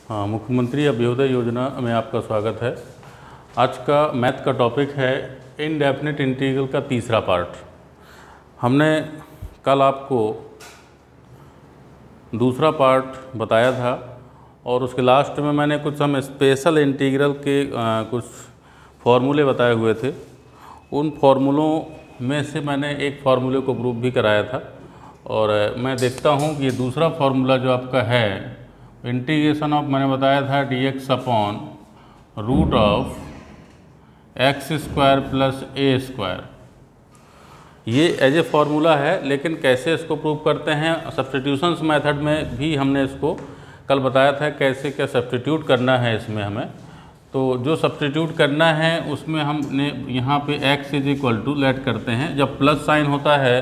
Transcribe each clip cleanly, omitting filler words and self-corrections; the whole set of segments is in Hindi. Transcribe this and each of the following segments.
हाँ, मुख्यमंत्री अभ्युदय योजना में आपका स्वागत है। आज का मैथ का टॉपिक है इनडेफिनिट इंटीग्रल का तीसरा पार्ट। हमने कल आपको दूसरा पार्ट बताया था और उसके लास्ट में मैंने कुछ हम स्पेशल इंटीग्रल के कुछ फॉर्मूले बताए हुए थे। उन फॉर्मूलों में से मैंने एक फार्मूले को प्रूव भी कराया था और मैं देखता हूँ कि ये दूसरा फार्मूला जो आपका है इंटीग्रेशन ऑफ, मैंने बताया था dx upon root of x square plus a square, ये एज ए फार्मूला है। लेकिन कैसे इसको प्रूव करते हैं, सब्स्टिट्यूशंस मेथड में भी हमने इसको कल बताया था कैसे क्या सब्स्टिट्यूट करना है इसमें हमें। तो जो सब्स्टिट्यूट करना है उसमें हमने यहाँ पे x is equal to let करते हैं, जब प्लस साइन होता है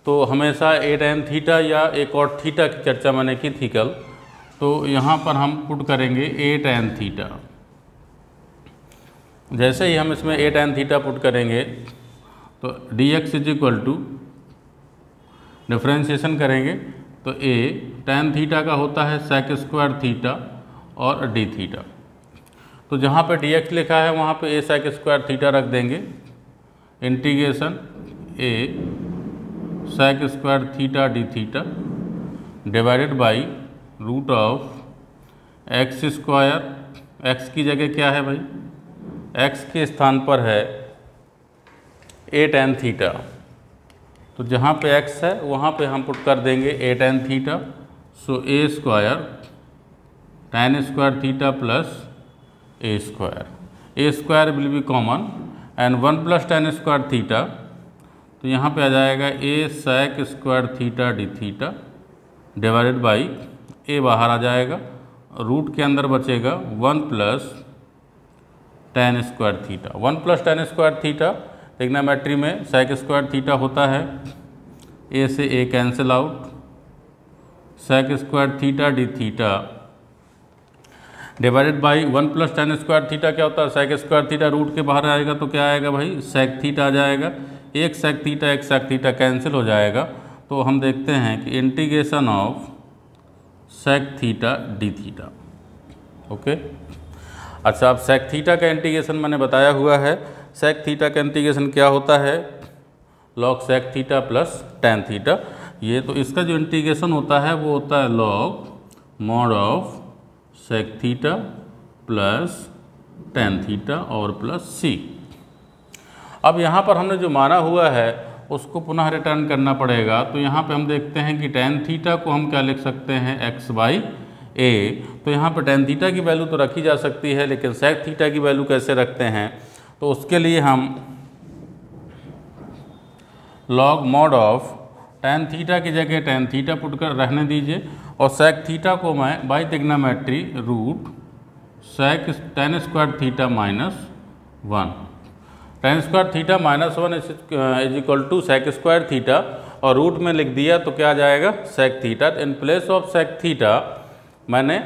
तो हमेशा a tan थीटा या एक और थीटा की चर्चा मैंने की थी कल। तो यहाँ पर हम पुट करेंगे a tan थीटा। जैसे ही हम इसमें a tan थीटा पुट करेंगे तो dx is equal to differentiation करेंगे तो a tan थीटा का होता है sec स्क्वायर थीटा और d थीटा। तो जहाँ पे dx लिखा है वहाँ पे a sec स्क्वायर थीटा रख देंगे, integration a sec square theta d theta divided by root of x square, एक्स की जगह क्या है भाई, एक्स के स्थान पर है a tan थीटा। तो जहाँ पे x है वहाँ पे हम पुट कर देंगे a tan theta. So a square tan square theta plus a square will be common and 1 plus tan square theta. तो यहाँ पे आ जाएगा a sec square theta d theta divided by a बाहर आ जाएगा, रूट के अंदर बचेगा 1 plus tan square theta. 1 plus tan square theta trigonometry में sec स्क्वायर थीटा होता है, a से a cancel out, sec square theta d theta divided by 1 plus tan square theta क्या होता है, sec स्क्वायर थीटा रूट के बाहर आएगा तो क्या आएगा भाई, sec थीटा आ जाएगा। एक sec थीटा कैंसिल हो जाएगा। तो हम देखते हैं कि integration of sec theta d theta. Okay, अच्छा, अब sec थीटा का इंटीग्रेशन मैंने बताया हुआ है। sec थीटा का इंटीग्रेशन क्या होता है, log sec theta plus tan theta. ये तो इसका जो इंटीग्रेशन होता है वो होता है log mod of sec theta plus tan theta और प्लस c। अब यहाँ पर हमने जो माना हुआ है उसको पुनः रिटर्न करना पड़ेगा। तो यहाँ पे हम देखते हैं कि tan थीटा को हम क्या लिख सकते हैं, x बाई a। तो यहाँ पे tan थीटा की वैल्यू तो रखी जा सकती है, लेकिन sec थीटा की वैल्यू कैसे रखते हैं, तो उसके लिए हम log mod of tan theta की जगह tan थीटा पुट कर रहने दीजिए और sec थीटा को मैं by trigonometry root sec tan square theta minus 1, tan square theta minus 1 is equal to sec square theta और रूट में लिख दिया तो क्या आ जाएगा, sec theta. In place of sec theta मैंने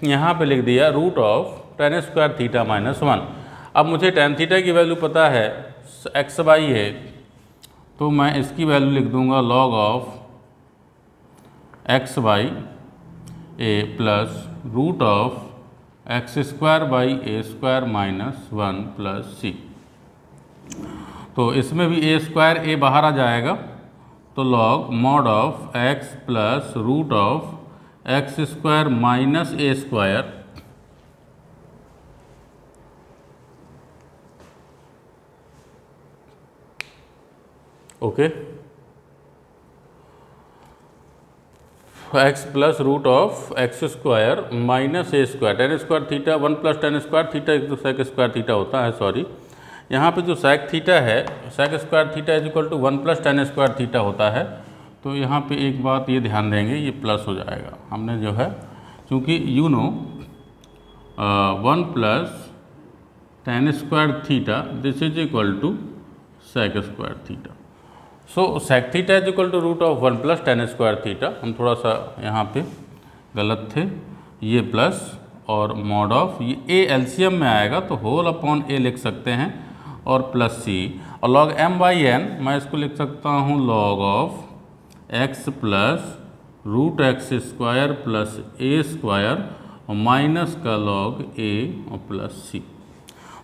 यहाँ पे लिख दिया root of tan square theta minus 1। अब मुझे tan थीटा की वैल्यू पता है x बाई है, तो मैं इसकी वैल्यू लिख दूंगा log of x by a plus root of x square by a square minus 1 plus c। तो इसमें भी a स्क्वायर a बाहर आ जाएगा, तो log mod of x plus root of x square minus a square okay, x plus root of x square minus a square, tan square theta 1 plus tan square theta एक तो sec स्क्वायर थीटा होता है, सॉरी। यहाँ पे जो sec थीटा है, sec square theta is equal to 1 plus tan square theta होता है। तो यहाँ पे एक बात ये ध्यान देंगे, ये प्लस हो जाएगा। हमने जो है क्योंकि you know 1 plus tan square theta this is equal to sec square theta. So sec theta is equal to root of 1 plus tan square theta. हम थोड़ा सा यहाँ पे गलत थे, ये प्लस और मॉड ऑफ ये a एलसीएम में आएगा तो होल अपॉन a लिख सकते हैं और प्लस c और log m बाई n मैं इसको लिख सकता हूँ log of x plus root x square plus a square और माइनस का लॉग ए और प्लस सी।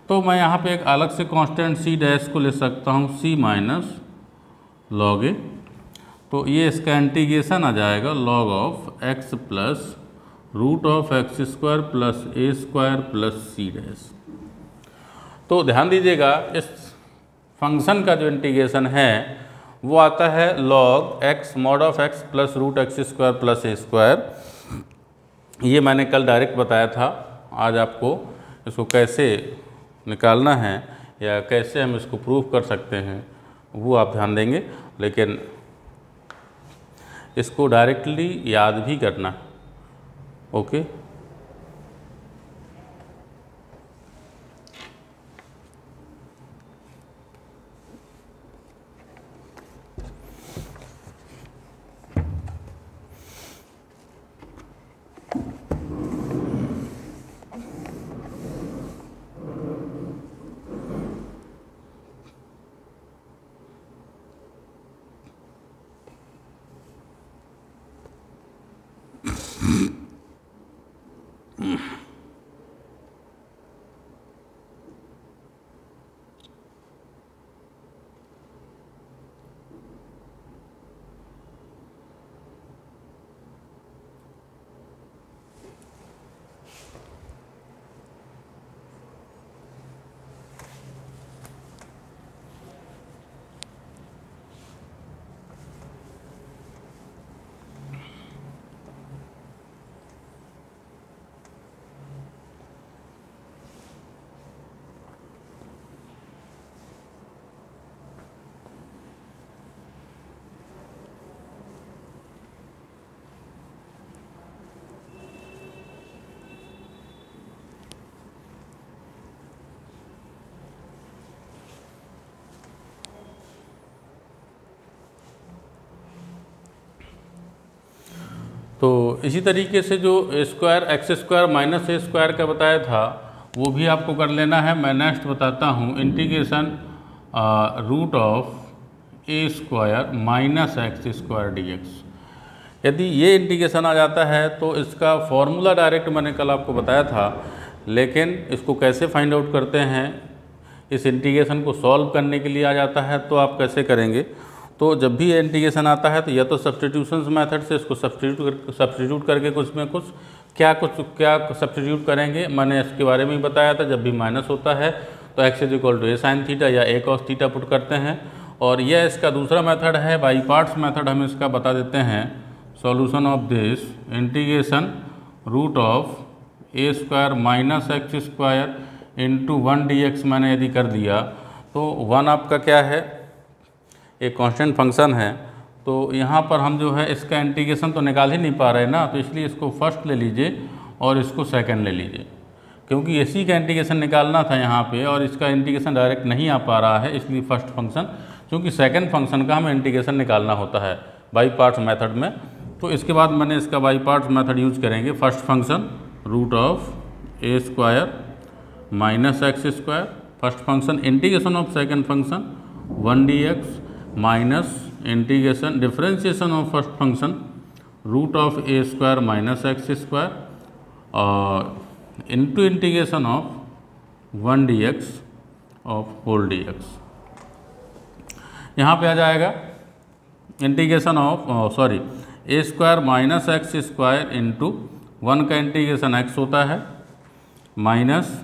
तो मैं यहाँ पे एक अलग से कांस्टेंट सी डैश को ले सकता हूँ, सी माइनस लॉग ए। तो ये इसका इंटीग्रेशन आ जाएगा log of x plus root of x square plus a square plus c dash. तो ध्यान दीजिएगा, इस फंक्शन का जो इंटीग्रेशन है वो आता है log x mod of x plus root x square plus a square. ये मैंने कल डायरेक्ट बताया था। आज आपको इसको कैसे निकालना है या कैसे हम इसको प्रूव कर सकते हैं वो आप ध्यान देंगे, लेकिन इसको डायरेक्टली याद भी करना है। ओके, तो इसी तरीके से जो square x square minus a square का बताया था वो भी आपको कर लेना है। मैं नेक्स्ट बताता हूँ, integration root of a square minus x square d x. यदि ये इंटीग्रेशन आ जाता है तो इसका फॉर्मूला डायरेक्ट मैंने कल आपको बताया था, लेकिन इसको कैसे फाइंड आउट करते हैं, इस इंटीग्रेशन को सॉल्व करने के लिए आ जाता है तो आप कैसे करेंगे। तो जब भी ये इंटीग्रेशन आता है तो या तो सब्स्टिट्यूशंस मेथड से इसको सब्स्टिट्यूट करके कुछ में कुछ क्या सब्स्टिट्यूट करेंगे, मैंने इसके बारे में ही बताया था। जब भी माइनस होता है तो x is equal to a sine theta या ए कॉस थीटा पुट करते हैं। और यह इसका दूसरा मेथड है, बाई पार्ट्स मेथड हम इसका बता देते हैं। Solution of this integration root of a square minus x square into 1 dx मैंने यदि कर दिया तो 1 आपका क्या है, एक कांस्टेंट फंक्शन है। तो यहाँ पर हम जो है इसका इंटीग्रेशन तो निकाल ही नहीं पा रहे ना, तो इसलिए इसको फर्स्ट ले लीजिए और इसको सेकंड ले लीजिए, क्योंकि इसी का इंटीग्रेशन निकालना था यहाँ पे और इसका इंटीग्रेशन डायरेक्ट नहीं आ पा रहा है, इसलिए फर्स्ट फंक्शन, क्योंकि सेकंड फंक्शन का हमें इंटीग्रेशन निकालना होता है बाई पार्ट्स मेथड में। तो इसके बाद मैंने इसका बाई पार्ट्स मेथड यूज करेंगे। First function root of a square minus x square, first function integration of second function 1 dx minus integration differentiation of first function root of a square minus x square और into integration of 1 dx of whole dx। यहाँ पे आ जाएगा integration of a square minus x square into 1 का इंटीग्रेशन एक्स होता है माइनस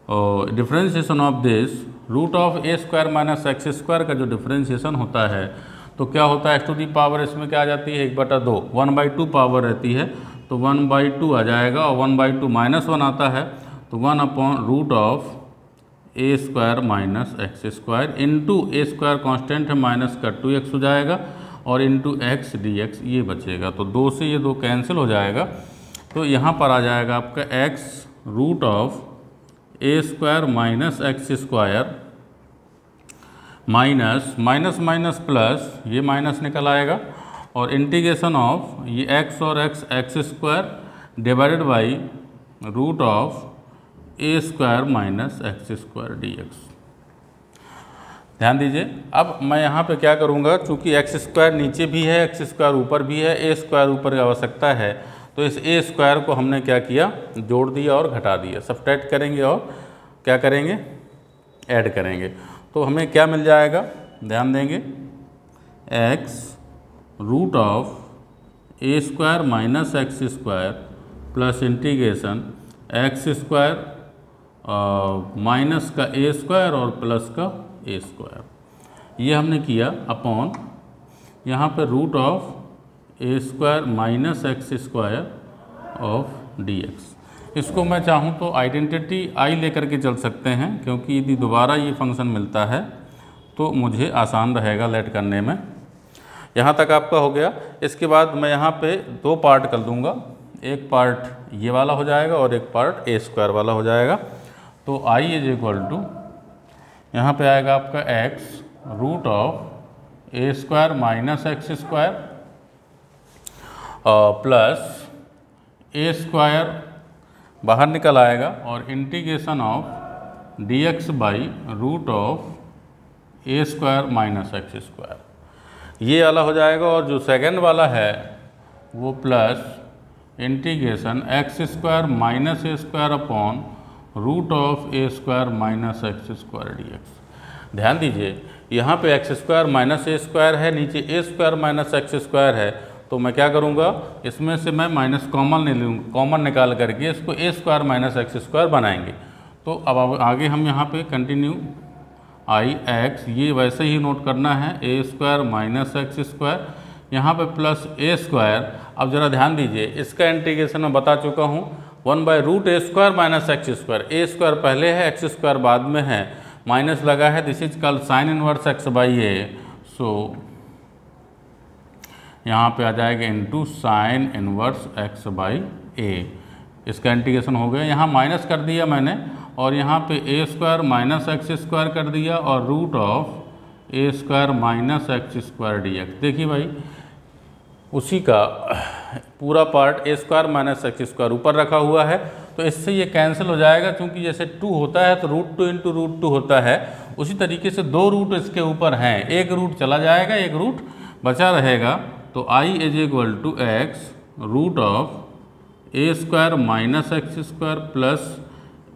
और differentiation of this root of a square minus x square का जो डिफरेंशिएशन होता है तो क्या होता है, एक्स टू दी पावर इसमें क्या आ जाती है 1/2, 1/2 पावर रहती है तो 1/2 आ जाएगा और 1/2 -1 आता है तो 1 upon root of a square minus x square into a square constant है माइनस का 2x हो जाएगा और इंटू एक्स डी एक्स ये बचेगा। तो 2 से ये 2 कैंसिल हो जाएगा तो यहाँ पर आ जाएगा आपका x root of a square minus x square minus minus minus plus ये माइनस निकल आएगा और इंटीग्रेशन ऑफ ये x और x square divided by root of a square minus x square d x. ध्यान दीजिए, अब मैं यहाँ पे क्या करूँगा, चूँकि एक्स स्क्वायर नीचे भी है एक्स स्क्वायर ऊपर भी है, ए स्क्वायर ऊपर की आवश्यकता है तो इस ए स्क्वायर को हमने क्या किया, जोड़ दिया और घटा दिया, सब्ट्रैक्ट करेंगे और क्या करेंगे, ऐड करेंगे। तो हमें क्या मिल जाएगा, ध्यान देंगे, x root of a square minus x square plus integration x square minus का ए स्क्वायर और प्लस का ए स्क्वायर, ये हमने किया अपॉन यहाँ पे root of a square minus x square of d x. इसको मैं चाहूँ तो आइडेंटिटी आई लेकर के चल सकते हैं, क्योंकि यदि दोबारा ये फंक्शन मिलता है तो मुझे आसान रहेगा लेट करने में। यहाँ तक आपका हो गया। इसके बाद मैं यहाँ पे दो पार्ट कर दूँगा, एक पार्ट ये वाला हो जाएगा और एक पार्ट ए स्क्वायर वाला हो जाएगा। तो आई इज इक्वल टू यहाँ पे आएगा आपका x root of a square minus x square plus a square बाहर निकल आएगा और integration of d x by root of a square minus x square, ये वाला हो जाएगा। और जो सेकंड वाला है वो plus integration x square minus a square upon root of a square minus x square d x. ध्यान दीजिए, यहाँ पे x square minus a square है, नीचे a square minus x square है, तो मैं क्या करूँगा, इसमें से मैं माइनस कॉमन ले लूँगा, कॉमन निकाल करके इसको ए स्क्वायर माइनस एक्स स्क्वायर बनाएंगे। तो अब आगे हम यहाँ पे कंटिन्यू आई एक्स, ये वैसे ही नोट करना है, ए स्क्वायर माइनस एक्स स्क्वायर, यहाँ पे प्लस ए स्क्वायर। अब ज़रा ध्यान दीजिए, इसका इंटीग्रेशन मैं बता चुका हूँ, 1/रूट ए स्क्वायर माइनस एक्स स्क्वायर, ए स्क्वायर पहले है एक्स स्क्वायर बाद में है, माइनस लगा है, this is called sine inverse x by a. So यहाँ पे आ जाएगा into sine inverse x by a, इसका इंटीग्रेशन हो गया। यहाँ माइनस कर दिया मैंने और यहाँ पे a square minus x square कर दिया और root of a square minus x square d x. देखिए भाई, उसी का पूरा part a square minus x square ऊपर रखा हुआ है, तो इससे ये कैंसिल हो जाएगा, क्योंकि जैसे 2 होता है तो रूट 2 इंटू रूट 2 होता है, उसी तरीके से 2 रूट इसके ऊपर हैं, एक रूट चला जाएगा, एक रूट बचा रहेगा। तो I is equal to x root of a square minus x square plus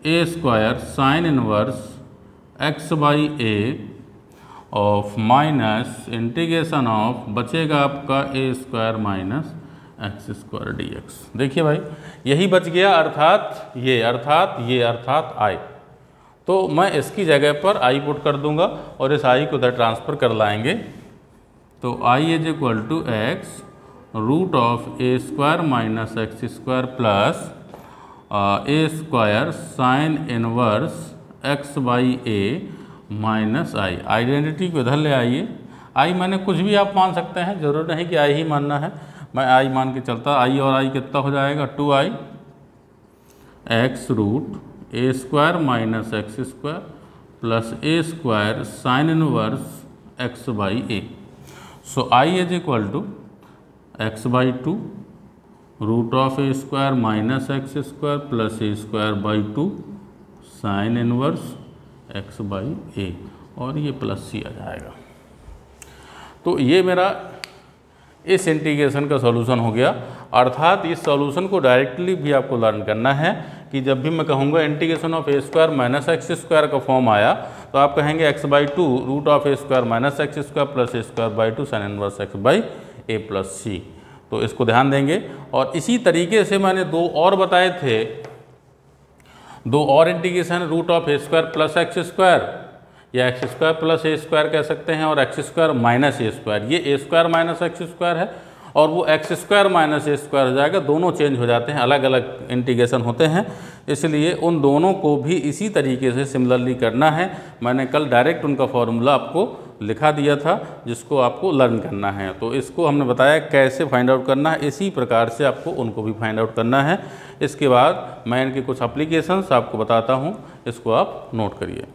a square sine inverse x by a of minus integration of बचेगा आपका a square minus x square d x. देखिए भाई, यही बच गया, अर्थात आई। तो मैं इसकी जगह पर आई पुट कर दूंगा और इस आई को उधर ट्रांसफ़र कर लाएंगे। तो I is equal to x root of a square minus x square plus a square sine inverse x by a minus I. Identity को इधर ले आइए, आई मैंने कुछ भी आप मान सकते हैं, जरूर नहीं कि आई ही मानना है, मैं आई मान के चलता। आई और आई कितना हो जाएगा, 2i x root a square minus x square plus a square sine inverse x by a. So I is equal to x by 2 root of a square minus x square plus a square by 2 sine inverse x by a, और ये प्लस सी आ जाएगा। तो ये मेरा इस इंटीग्रेशन का सॉल्यूशन हो गया। अर्थात इस सॉल्यूशन को डायरेक्टली भी आपको लर्न करना है कि जब भी मैं कहूँगा integration of a square minus x square का फॉर्म आया, तो आप कहेंगे x by 2 root of a square minus x square plus a square by 2 sine inverse x by a plus c. तो इसको ध्यान देंगे। और इसी तरीके से मैंने दो और बताए थे, दो और integration, root of a square plus x square या x square plus a square कह सकते हैं, और x square minus a square. ये a square minus x square है और वो x square minus a square हो जाएगा, दोनों चेंज हो जाते हैं, अलग अलग इंटीग्रेशन होते हैं, इसलिए उन दोनों को भी इसी तरीके से सिमिलरली करना है। मैंने कल डायरेक्ट उनका फॉर्मूला आपको लिखा दिया था, जिसको आपको लर्न करना है। तो इसको हमने बताया कैसे फाइंड आउट करना है, इसी प्रकार से आपको उनको भी फाइंड आउट करना है। इसके बाद मैं इनके कुछ एप्लीकेशंस आपको बताता हूँ, इसको आप नोट करिए।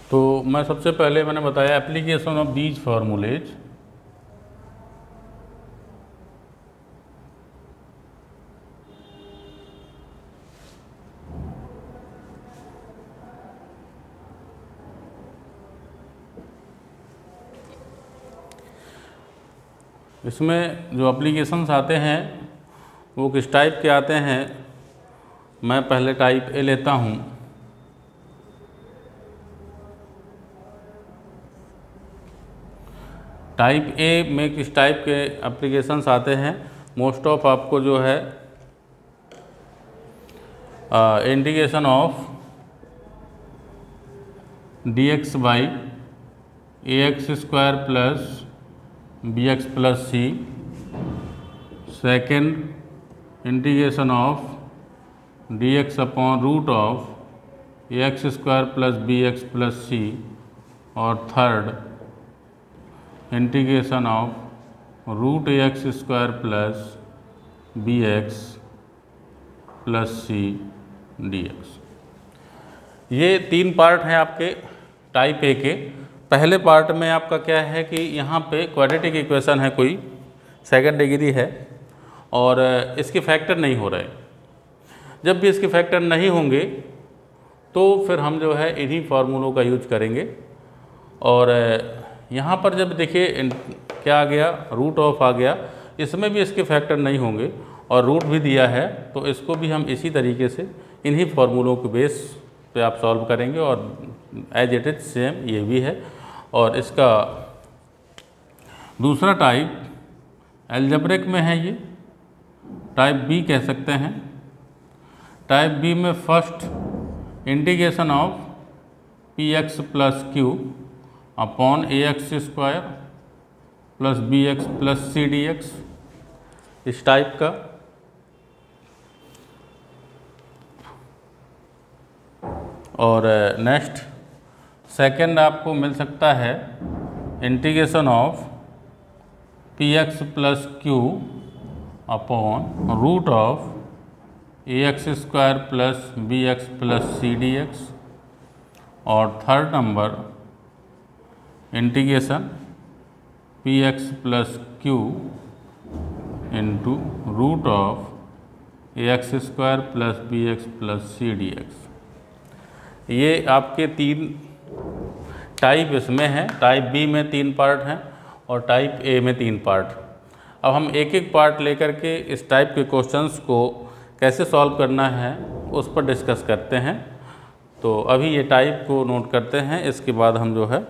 तो मैं सबसे पहले मैंने बताया एप्लीकेशन ऑफ दीज फार्मूलेज। इसमें जो एप्लीकेशंस आते हैं वो किस टाइप के आते हैं, मैं पहले टाइप ए लेता हूँ। टाइप ए में किस टाइप के एप्लीकेशंस आते हैं, मोस्ट ऑफ आपको जो है integration of dx by ax square plus bx plus c, second integration of dx upon root of ax square plus bx plus c, और third integration of root ax square plus bx plus c dx। ये तीन पार्ट हैं आपके टाइप ए के। पहले पार्ट में आपका क्या है कि यहाँ पे क्वाड्रेटिक इक्वेशन है, कोई सेकंड डिग्री है और इसके फैक्टर नहीं हो रहे। जब भी इसके फैक्टर नहीं होंगे तो फिर हम जो है इन्हीं फार्मूलों का यूज करेंगे। और यहाँ पर जब देखिए क्या आ गया, रूट ऑफ आ गया, इसमें भी इसके फैक्टर नहीं होंगे और रूट भी दिया है, तो इसको भी हम इसी तरीके से इन्हीं फार्मूलों के बेस पे आप सॉल्व करेंगे और एज इट इज सेम ये भी है। और इसका दूसरा टाइप एल्जेब्रिक में है, ये टाइप बी कह सकते हैं। टाइप बी में first integration of p x plus q upon a x square plus b x plus c d x, इस टाइप का। और नेक्स्ट सेकंड आपको मिल सकता है integration of p x plus q upon root of a x square plus b x plus c d x. और third number integration p x plus q into root of a x square plus b x plus c d x. ये आपके तीन टाइप इसमें हैं। टाइप बी में तीन पार्ट हैं और टाइप ए में तीन पार्ट। अब हम एक एक पार्ट लेकर के इस टाइप के क्वेश्चंस को कैसे सॉल्व करना है उस पर डिस्कस करते हैं। तो अभी ये टाइप को नोट करते हैं, इसके बाद हम जो है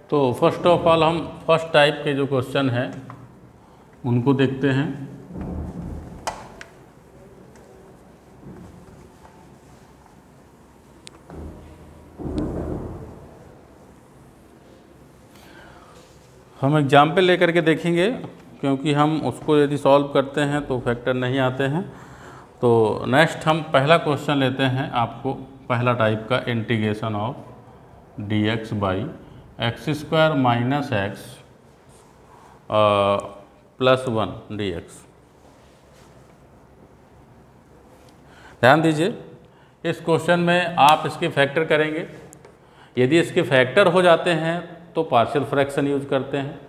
तो फर्स्ट ऑफ ऑल हम फर्स्ट टाइप के जो क्वेश्चन हैं उनको देखते हैं। हम एग्जाम्पल लेकर के देखेंगे, क्योंकि हम उसको यदि सॉल्व करते हैं तो फैक्टर नहीं आते हैं। तो नेक्स्ट हम पहला क्वेश्चन लेते हैं, आपको पहला टाइप का integration of d x by x square minus x plus 1 D x. ध्यान दीजिए, इस क्वेश्चन में आप इसके फैक्टर करेंगे। यदि इसके फैक्टर हो जाते हैं तो पार्शियल फ्रैक्शन यूज करते हैं,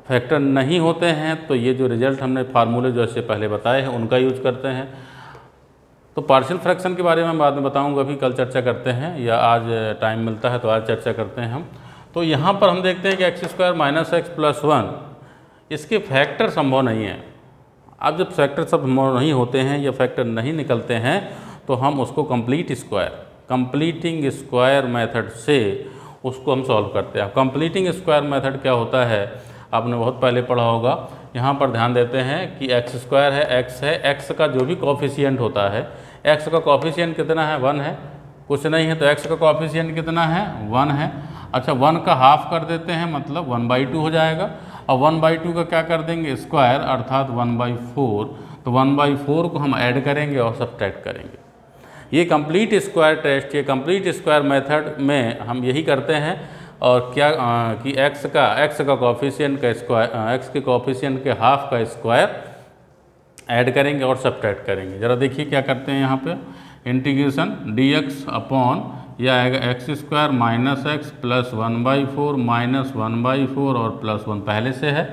फैक्टर नहीं होते हैं तो ये जो रिजल्ट हमने फार्मूले जो इससे पहले बताए हैं उनका यूज करते हैं। तो पार्शियल फ्रैक्शन के बारे में बाद में बताऊंगा, अभी कल चर्चा करते हैं या आज टाइम मिलता है तो आज चर्चा करते हैं हम। तो यहाँ पर हम देखते हैं कि x square minus x plus 1 इसके फैक्टर संभव नहीं है। अब जब फैक्टर संभव नहीं होते हैं या फैक्टर नहीं निकलते हैं तो हम उसको कंप्लीटिंग स्क्वायर मेथड से उसको हम सॉल्व करते हैं। कंप्लीटिंग स्क्वायर मेथड क्या होता है आपने बहुत पहले पढ़ा होगा। यहाँ पर ध्यान देते हैं कि एक्स स्क्वायर है, एक्स है, एक्स का जो भी कॉफिशिएंट होता है, एक्स का कॉफिशिएंट कितना है 1 है, कुछ नहीं है तो एक्स का कॉफिशिएंट कितना है 1 है। अच्छा 1 का हाफ कर देते हैं मतलब 1/2 हो जाएगा, और 1/2 का क्या कर देंगे स्क्वायर अर्थात 1/4। तो 1/4 को हम ऐड करेंगे और सब्ट्रैक्ट करेंगे। ये कंप्लीट स्क्वायर टेस्ट, ये कंप्लीट स्क्वायर मेथड में हम यही करते हैं। और क्या कि x का कोफिशिएंट का स्क्वायर, x के कोफिशिएंट के हाफ का स्क्वायर ऐड करेंगे और सब्ट्रैक्ट करेंगे। ज़रा देखिए क्या करते हैं यहाँ पे, इंटीग्रेशन dx अपॉन यह आएगा x square minus x plus 1/4 minus 1/4 और प्लस 1 पहले से है,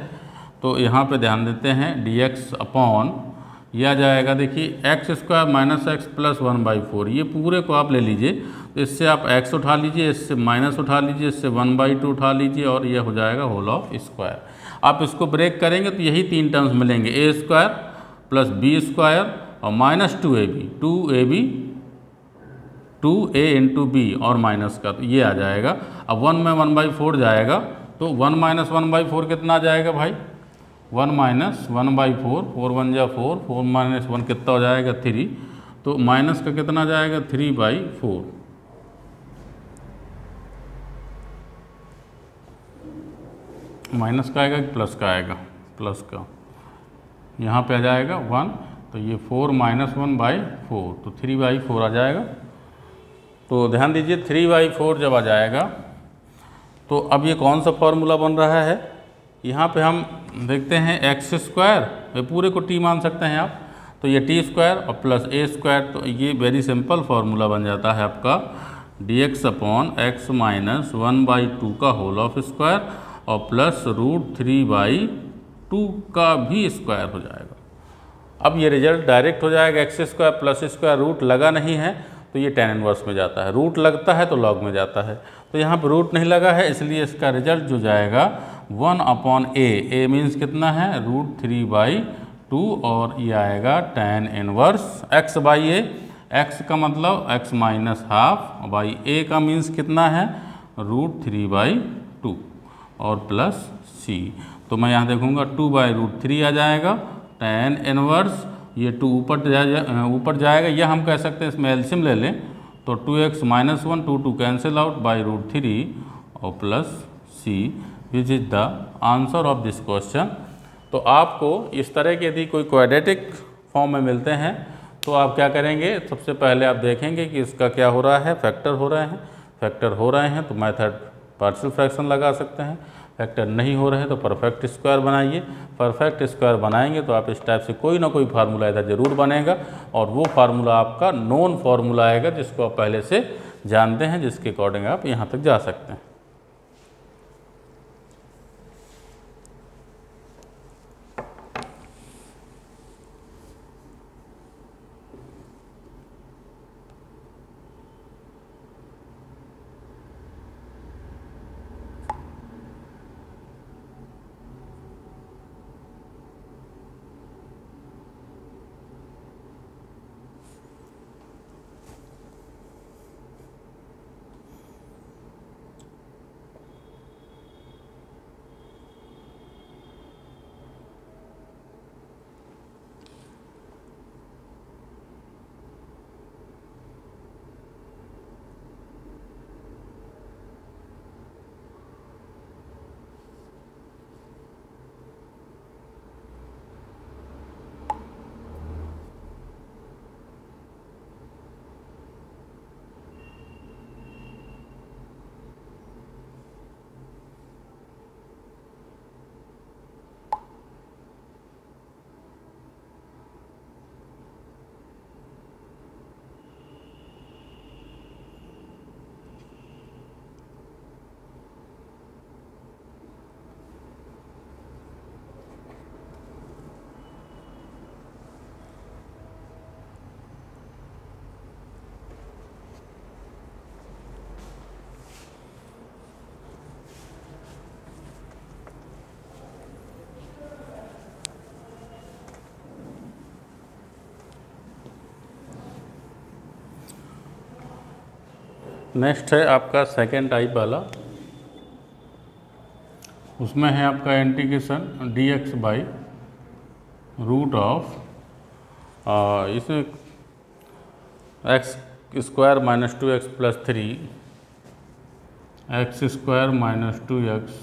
तो यहाँ पे ध्यान देते हैं dx अपॉन यह आ जाएगा, देखिए x square minus x plus 1/4, ये पूरे को आप ले लीजिए, तो इससे आप x उठा लीजिए, इससे माइनस उठा लीजिए, इससे 1/2 उठा लीजिए और ये हो जाएगा होल ऑफ स्क्वायर। आप इसको ब्रेक करेंगे तो यही तीन टर्म्स मिलेंगे, a square plus b square और minus 2ab 2a into b और माइनस का, तो ये आ जाएगा। अब 1 में 1/4 जाएगा तो 1 माइनस 1/4 कितना आ जाएगा भाई, 1 माइनस 1/4, 4 1 जा 4, 4 माइनस 1 कितना हो जाएगा 3, तो माइनस का कितना जाएगा 3/4, माइनस का आएगा कि प्लस का आएगा, प्लस का, यहाँ पे आ जाएगा 1, तो ये 4 माइनस 1/4 तो 3/4 आ जाएगा। तो ध्यान दीजिए 3/4 जब आ जाएगा तो अब ये कौन सा फॉर्मूला बन रहा है, यहाँ पे हम देखते हैं एक्स स्क्वायर, ये पूरे को टी मान सकते हैं आप, तो ये टी स्क्वायर और प्लस ए स्क्वायर, तो ये वेरी सिंपल फार्मूला बन जाता है आपका dx अपॉन एक्स माइनस 1/2 का होल ऑफ स्क्वायर और प्लस √3/2 का भी स्क्वायर हो जाएगा। अब ये रिजल्ट डायरेक्ट हो जाएगा, x square plus square, root लगा नहीं है तो ये tan इनवर्स में जाता है, रूट लगता है तो लॉग में जाता है, तो यहाँ पर रूट नहीं लगा है इसलिए इसका रिजल्ट जो जाएगा 1/a, a मीन्स कितना है √3/2 और ये आएगा tan इनवर्स x/a, x का मतलब x minus half by a का मीन्स कितना है √3/2 और प्लस c, तो मैं यहाँ देखूँगा 2/√3 आ जाएगा, tan इनवर्स ये 2 ऊपर जाएगा, यह हम कह सकते हैं इसमें एल्शियम ले लें तो 2x minus 1 2 cancel out by √3 और plus c, which is the answer of this question. तो आपको इस तरह के यदि कोई क्वाड्रेटिक फॉर्म में मिलते हैं तो आप क्या करेंगे, सबसे पहले आप देखेंगे कि इसका क्या हो रहा है, फैक्टर हो रहे हैं, फैक्टर हो रहे हैं तो मेथड पार्शियल फ्रैक्शन लगा सकते हैं, फैक्टर नहीं हो रहे हैं तो परफेक्ट स्क्वायर बनाइए, परफेक्ट स्क्वायर बनाएंगे तो आप इस टाइप से कोई ना कोई फार्मूला इधर जरूर बनेगा और वो फार्मूला आपका नोन फार्मूला आएगा जिसको आप पहले से जानते हैं, जिसके अकॉर्डिंग आप यहाँ तक जा सकते हैं। नेक्स्ट है आपका सेकेंड टाइप वाला, उसमें है आपका integration dx by root of इसमें x square minus 2x plus 3, x square minus 2x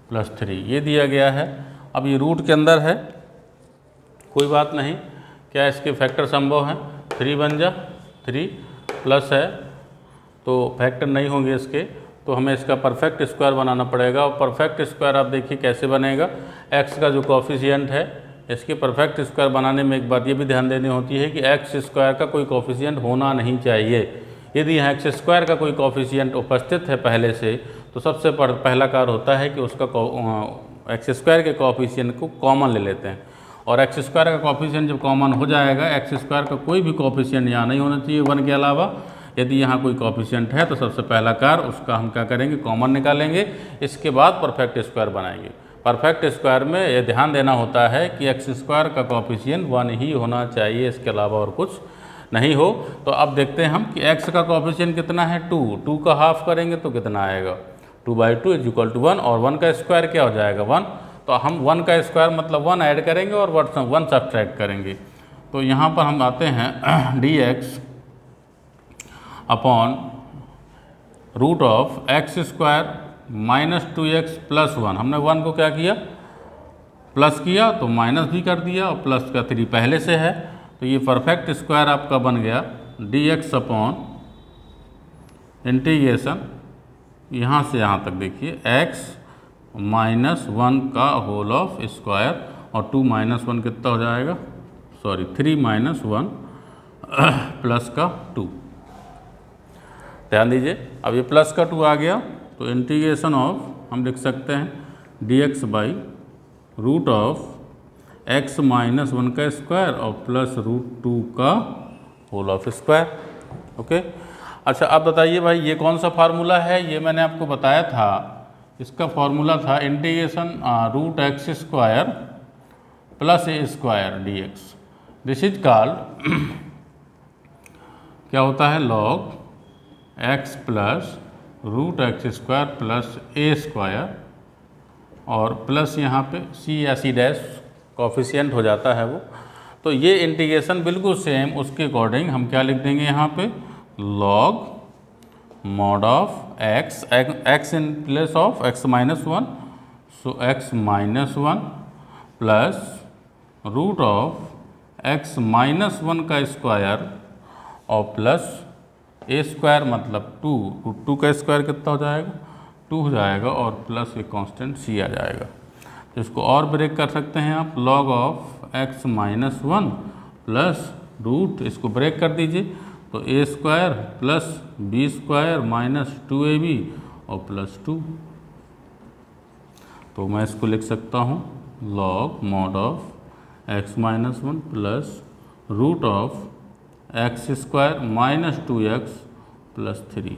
plus 3 ये दिया गया है। अब ये रूट के अंदर है, कोई बात नहीं, क्या इसके फैक्टर संभव हैं, 3 बन जा 3 प्लस है तो फैक्टर नहीं होंगे इसके, तो हमें इसका परफेक्ट स्क्वायर बनाना पड़ेगा। और परफेक्ट स्क्वायर आप देखिए कैसे बनेगा, x का जो कोफिशिएंट है इसके परफेक्ट स्क्वायर बनाने में एक बात ये भी ध्यान देनी होती है कि एक्स स्क्वायर का कोई कोफिशिएंट होना नहीं चाहिए। यदि यहाँ एक्स स्क्वायर का कोई कोफिशिएंट उपस्थित है पहले से, तो सबसे पहला कार्य होता है कि उसका एक्स स्क्वायर के कोफिशिएंट को कॉमन ले लेते हैं। और एक्स स्क्वायर का कोफिशिएंट जब कॉमन हो जाएगा, एक्स स्क्वायर का कोई भी कोफिशिएंट यहाँ नहीं होना चाहिए 1 के अलावा। यदि यहाँ कोई कोफिशिएंट है तो सबसे पहला कार्य उसका हम क्या करेंगे, कॉमन निकालेंगे। इसके बाद परफेक्ट स्क्वायर बनाएंगे। परफेक्ट स्क्वायर में ये ध्यान देना होता है कि एक्स स्क्वायर का कोफिशिएंट 1 ही होना चाहिए, इसके अलावा और कुछ नहीं हो। तो अब देखते हैं हम कि x का कोफिशिएंट कितना है, 2 का हाफ करेंगे तो कितना आएगा, 2/2 = 1। और 1 का स्क्वायर क्या हो जाएगा, 1। तो हम 1 का स्क्वायर मतलब 1 ऐड करेंगे और 1 सब्ट्रैक्ट करेंगे। तो यहाँ पर हम आते हैं dx अपॉन √(x² - 2x + 1)। हमने 1 को क्या किया, प्लस किया तो माइनस भी कर दिया, और प्लस का 3 पहले से है। तो ये परफेक्ट स्क्वायर आपका बन गया dx अपॉन इंटीग्रेशन यहाँ से यहाँ तक देखिए x - 1 का होल ऑफ स्क्वायर, और 2 - 1 कितना हो जाएगा, सॉरी 3 - 1 प्लस का 2। ध्यान दीजिए, अब ये प्लस का 2 आ गया तो इंटीग्रेशन ऑफ हम लिख सकते हैं dx बाई √(x - 1) का स्क्वायर और प्लस √2 का होल ऑफ स्क्वायर। ओके, अच्छा अब बताइए भाई ये कौन सा फार्मूला है, ये मैंने आपको बताया था, इसका फार्मूला था integration √(x² + a² dx। This is called क्या होता है, log x plus √(x² + a², और प्लस यहाँ पे c या c' कोफिशिएंट हो जाता है वो। तो ये इंटीग्रेशन बिल्कुल सेम उसके अकॉर्डिंग हम क्या लिख देंगे यहाँ पे, log mod of x in place of x - 1, so x - 1 plus √(x - 1) का स्क्वायर और प्लस a² मतलब 2 का स्क्वायर कितना हो जाएगा, 2 हो जाएगा, और प्लस एक कांस्टेंट c आ जाएगा। तो इसको और ब्रेक कर सकते हैं आप, log of x - 1 plus root, इसको ब्रेक कर दीजिए तो a² plus b² minus 2ab और प्लस 2। तो मैं इसको लिख सकता हूँ log mod of x - 1 plus √(x² - 2x + 3।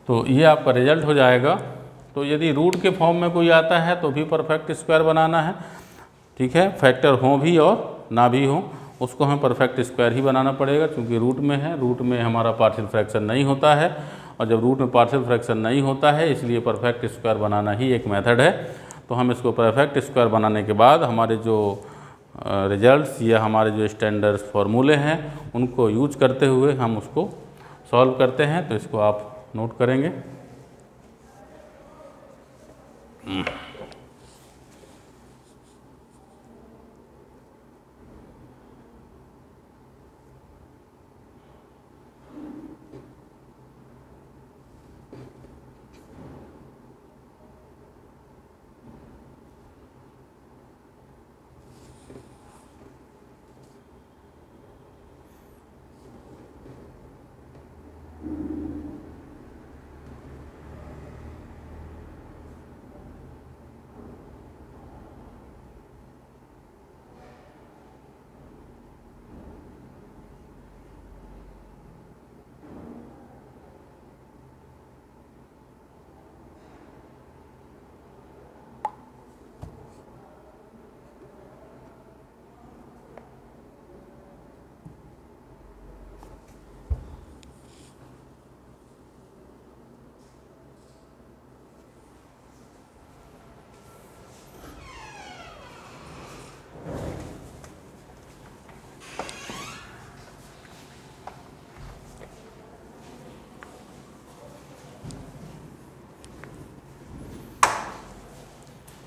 तो ये आपका रिजल्ट हो जाएगा। तो यदि रूट के फॉर्म में कोई आता है तो भी परफेक्ट स्क्वायर बनाना है, ठीक है, फैक्टर हो भी और ना भी हो, उसको हमें परफेक्ट स्क्वायर ही बनाना पड़ेगा, क्योंकि रूट में है, रूट में हमारा पार्शियल फ्रैक्शन नहीं होता है, और जब रूट में पार्शियल फ्रैक्शन नहीं होता है इसलिए परफेक्ट स्क्वायर बनाना ही एक मेथड है। तो हम इसको परफेक्ट स्क्वायर बनाने के बाद हमारे जो रिजल्ट्स या हमारे जो स्टैंडर्ड फार्मूले हैं उनको यूज करते हुए हम उसको सॉल्व करते हैं। तो इसको आप नोट करेंगे।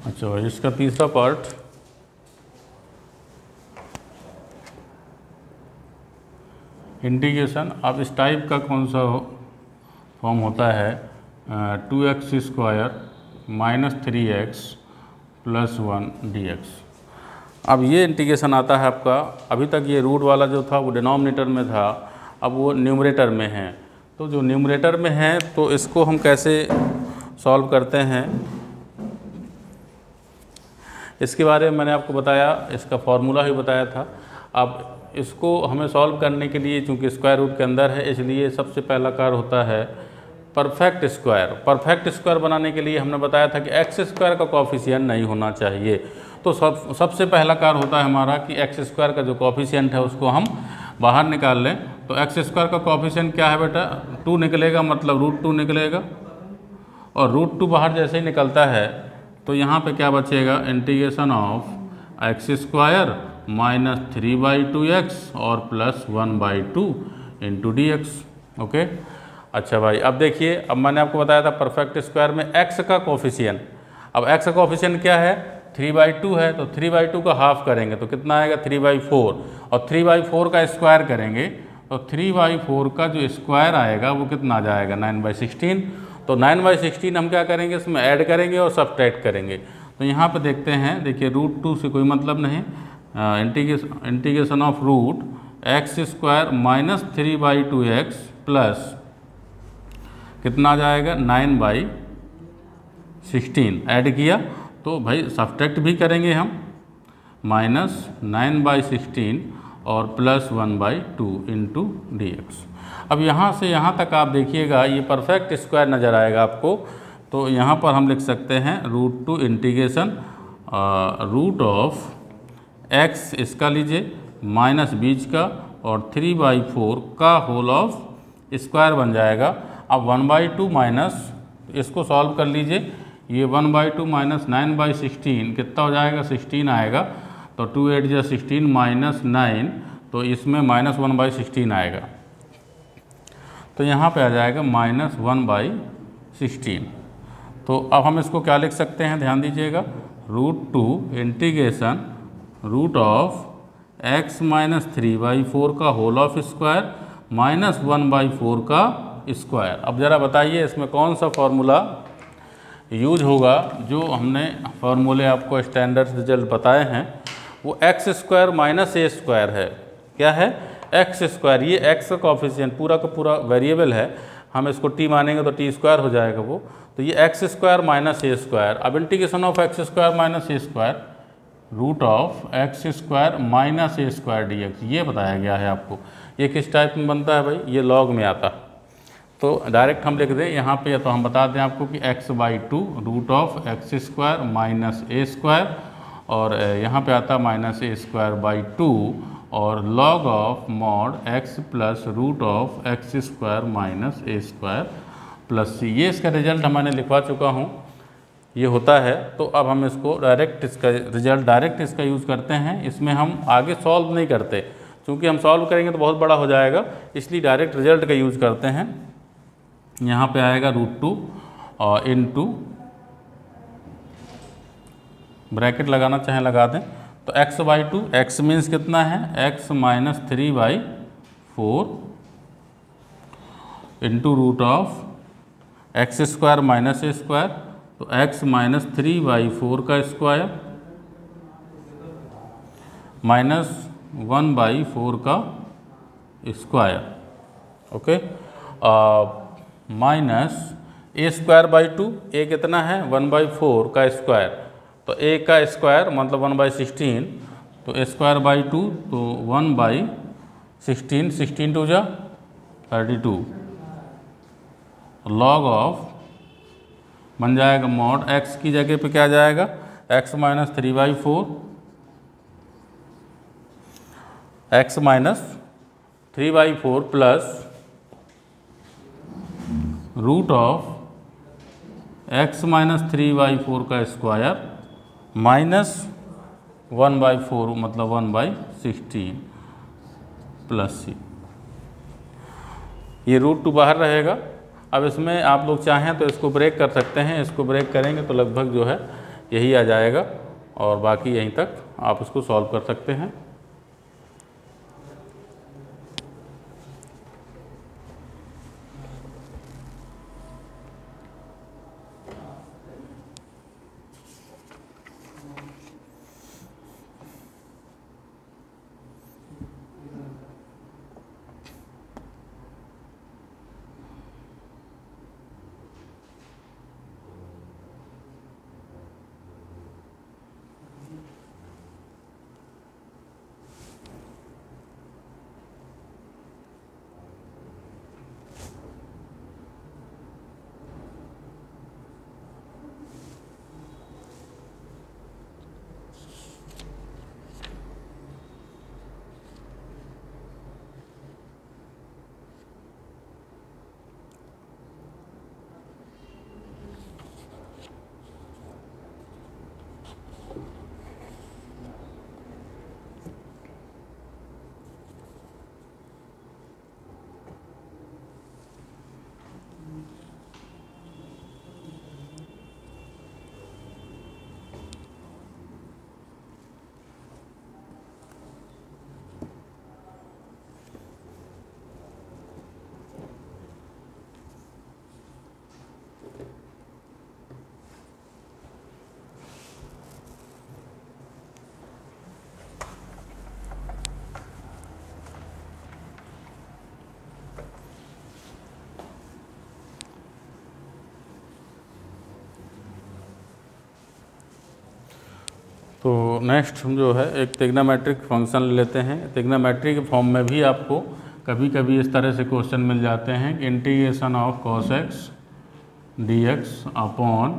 अच्छा, इसका तीसरा पार्ट इंटीग्रेशन। अब इस टाइप का कौन सा फॉर्म होता है 2x² minus 3x plus 1 dx। अब ये इंटीग्रेशन आता है आपका, अभी तक ये रूट वाला जो था वो डिनोमिनेटर में था, अब वो न्यूमरेटर में है। तो जो न्यूमरेटर में है तो इसको हम कैसे सॉल्व करते हैं, इसके बारे में मैंने आपको बताया, इसका फॉर्मूला ही बताया था। अब इसको हमें सॉल्व करने के लिए, चूँकि स्क्वायर रूट के अंदर है, इसलिए सबसे पहला कार्य होता है परफेक्ट स्क्वायर। परफेक्ट स्क्वायर बनाने के लिए हमने बताया था कि x² का कॉफिशिएंट नहीं होना चाहिए। तो सबसे पहला कार्य होता है हमारा कि x² का जो कॉफिशिएंट है उसको हम बाहर निकाल लें। तो x² का कॉफिशिएंट क्या है बेटा, 2 निकलेगा, मतलब √2 निकलेगा। और √2 बाहर जैसे ही निकलता है तो यहाँ पे क्या बचेगा, integration of x² minus 3/2x और प्लस 1/2 इंटू dx। ओके, अच्छा भाई, अब देखिए, अब मैंने आपको बताया था परफेक्ट स्क्वायर में x का कोफिशिएंट। अब x का कोफिशिएंट क्या है, 3/2 है, तो 3/2 का हाफ करेंगे तो कितना आएगा, 3/4, और 3/4 का स्क्वायर करेंगे तो 3/4 का जो स्क्वायर आएगा वो कितना आ जाएगा, 9/16। तो 9/16 हम क्या करेंगे, इसमें ऐड करेंगे और सब्ट्रैक्ट करेंगे। तो यहाँ पे देखते हैं, देखिए √2 से कोई मतलब नहीं, integration of root x² minus 3/2x plus कितना आ जाएगा, 9/16 ऐड किया तो भाई सब्ट्रैक्ट भी करेंगे हम, माइनस 9/16 और प्लस 1/2 इंटू dx। अब यहाँ से यहाँ तक आप देखिएगा ये परफेक्ट स्क्वायर नज़र आएगा आपको। तो यहाँ पर हम लिख सकते हैं √2 इंटीग्रेशन रूट ऑफ x, इसका लीजिए माइनस बीच का, और 3/4 का होल ऑफ स्क्वायर बन जाएगा। अब 1/2 माइनस, इसको सॉल्व कर लीजिए, ये 1/2 माइनस 9/16 कितना हो जाएगा, 16 आएगा। तो 2 8 जा 16 माइनस 9, तो इसमें माइनस 1/16 आएगा, तो यहाँ पे आ जाएगा माइनस 1/16। तो अब हम इसको क्या लिख सकते हैं, ध्यान दीजिएगा, √2 integration root of x minus 3/4 का होल ऑफ स्क्वायर माइनस 1/4 का स्क्वायर। अब ज़रा बताइए इसमें कौन सा फॉर्मूला यूज होगा। जो हमने फार्मूले आपको स्टैंडर्ड रिजल्ट बताए हैं वो x² माइनस a² है। क्या है, x², ये x का कॉफिशिएंट पूरा का पूरा वेरिएबल है, हम इसको t मानेंगे तो t² हो जाएगा वो। तो ये x² माइनस a²। अब integration of x² minus a² root of x² minus a² dx, ये बताया गया है आपको। ये किस टाइप में बनता है भाई, ये लॉग में आता है। तो डायरेक्ट हम लिख दें यहाँ पे, या तो हम बता दें आपको कि x/2 root of x² minus a², और यहाँ पे आता माइनस a²/2 और log of mod x plus root of x² minus a² plus c। ये इसका रिजल्ट मैंने लिखवा चुका हूँ, ये होता है। तो अब हम इसको डायरेक्ट, इसका रिजल्ट डायरेक्ट इसका यूज़ करते हैं, इसमें हम आगे सॉल्व नहीं करते, क्योंकि हम सॉल्व करेंगे तो बहुत बड़ा हो जाएगा, इसलिए डायरेक्ट रिजल्ट का यूज़ करते हैं। यहाँ पे आएगा √2 और इंटू, ब्रैकेट लगाना चाहें लगा दें, तो x/2, x मीन्स कितना है, x minus 3/4 into root of x² minus a², तो x माइनस 3/4 का स्क्वायर माइनस 1/4 का square, okay, minus a²/2, a कितना है, 1/4 का स्क्वायर, तो a का स्क्वायर मतलब 1/16, तो a²/2 तो 1/16, 16 2 जा 32, लॉग ऑफ बन जाएगा मॉड x की जगह पे क्या आ जाएगा, x minus 3/4, x minus 3/4 plus root of x minus 3/4 का स्क्वायर माइनस 1/4 मतलब 1/16 प्लस c। ये √2 बाहर रहेगा। अब इसमें आप लोग चाहें तो इसको ब्रेक कर सकते हैं, इसको ब्रेक करेंगे तो लगभग जो है यही आ जाएगा, और बाकी यहीं तक आप इसको सॉल्व कर सकते हैं। तो नेक्स्ट हम जो है एक ट्रिग्नोमेट्रिक फंक्शन लेते हैं। ट्रिग्नोमेट्रिक फॉर्म में भी आपको कभी कभी इस तरह से क्वेश्चन मिल जाते हैं कि integration of cos x dx upon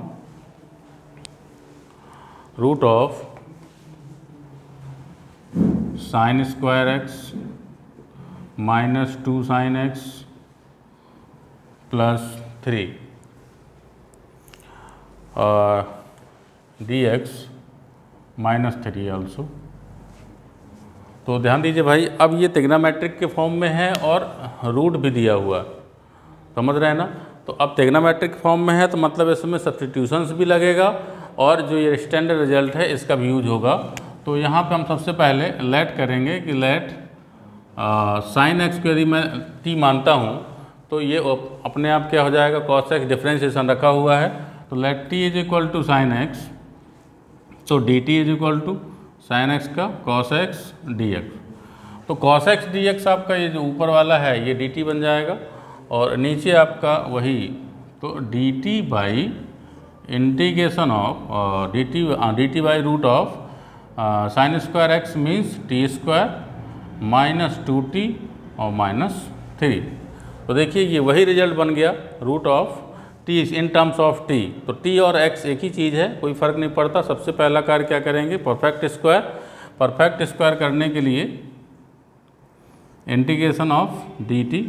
root of sine square x minus 2 sine x plus 3 dx minus 3 also. तो ध्यान दीजिए भाई, अब ये ट्रिग्नोमेट्रिक के फॉर्म में है और रूट भी दिया हुआ, समझ रहे हैं ना। तो अब ट्रिग्नोमेट्रिक फॉर्म में है तो मतलब इसमें सब्स्टिट्यूशंस भी लगेगा और जो ये स्टैंडर्ड रिजल्ट है इसका भी यूज होगा। तो यहाँ पे हम सबसे पहले लेट करेंगे कि लेट साइन एक्स को यदि मैं टी मानता हूँ तो ये अपने आप क्या हो जाएगा, cos x डिफ्रेंशिएशन रखा हुआ है। तो let t is equal to sine x, तो d t is equal to sine x का cos x dx। तो cos x dx आपका ये जो ऊपर वाला है ये dt बन जाएगा और नीचे आपका वही, तो dt by integration of dt by root of sine square x means t square minus 2t और माइनस 3। तो देखिए ये वही रिजल्ट बन गया, root of t in terms of t. तो टी और एक्स एक ही चीज़ है, कोई फ़र्क नहीं पड़ता। सबसे पहला कार्य क्या करेंगे, परफेक्ट स्क्वायर करने के लिए integration of d t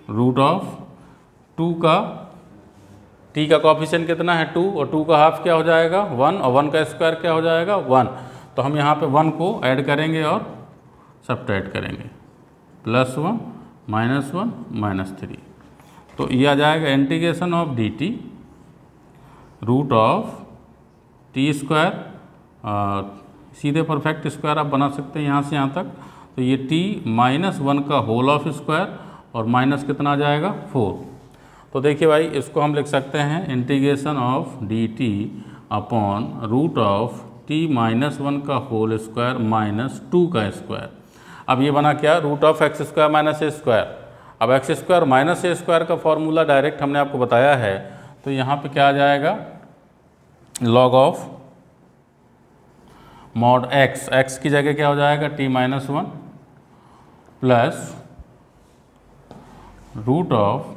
root of 2 का, टी का कॉफिशिएंट कितना है 2 और 2 का हाफ क्या हो जाएगा 1 और 1 का स्क्वायर क्या हो जाएगा 1। तो हम यहाँ पे 1 को ऐड करेंगे और सब्ट्रैक्ट करेंगे, +1 -1 -3। तो ये आ जाएगा integration of d t root of t square, सीधे परफेक्ट स्क्वायर आप बना सकते हैं यहाँ से यहाँ तक। तो ये t -1 का होल ऑफ स्क्वायर और माइनस कितना आ जाएगा 4। तो देखिए भाई इसको हम लिख सकते हैं integration of d t upon root of t -1 का होल स्क्वायर माइनस 2 का स्क्वायर। अब ये बना क्या, root of x square minus a square. अब x square minus a square का फॉर्मूला डायरेक्ट हमने आपको बताया है, तो यहाँ पे क्या आ जाएगा, log of mod x, x की जगह क्या हो जाएगा t-1 plus root of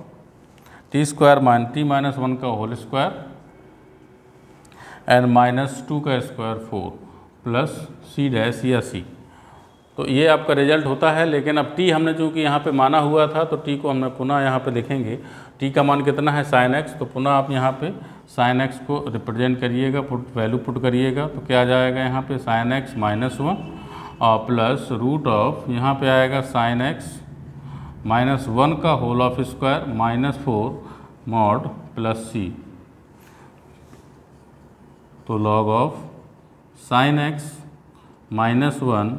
t square t-1 का होल स्क्वायर एंड माइनस 2 का स्क्वायर 4 प्लस सी डैश या सी। तो ये आपका रिजल्ट होता है। लेकिन अब t हमने चूँकि यहाँ पे माना हुआ था तो t को हमने पुनः यहाँ पे लिखेंगे। t का मान कितना है sin x, तो पुनः आप यहाँ पे sin x को रिप्रेजेंट करिएगा, वैल्यू पुट करिएगा। तो क्या आ जाएगा यहाँ पे sin x -1 और प्लस रूट ऑफ यहाँ पे आएगा sin x -1 का whole of square -4 mod plus c। तो लॉग ऑफ sin x -1,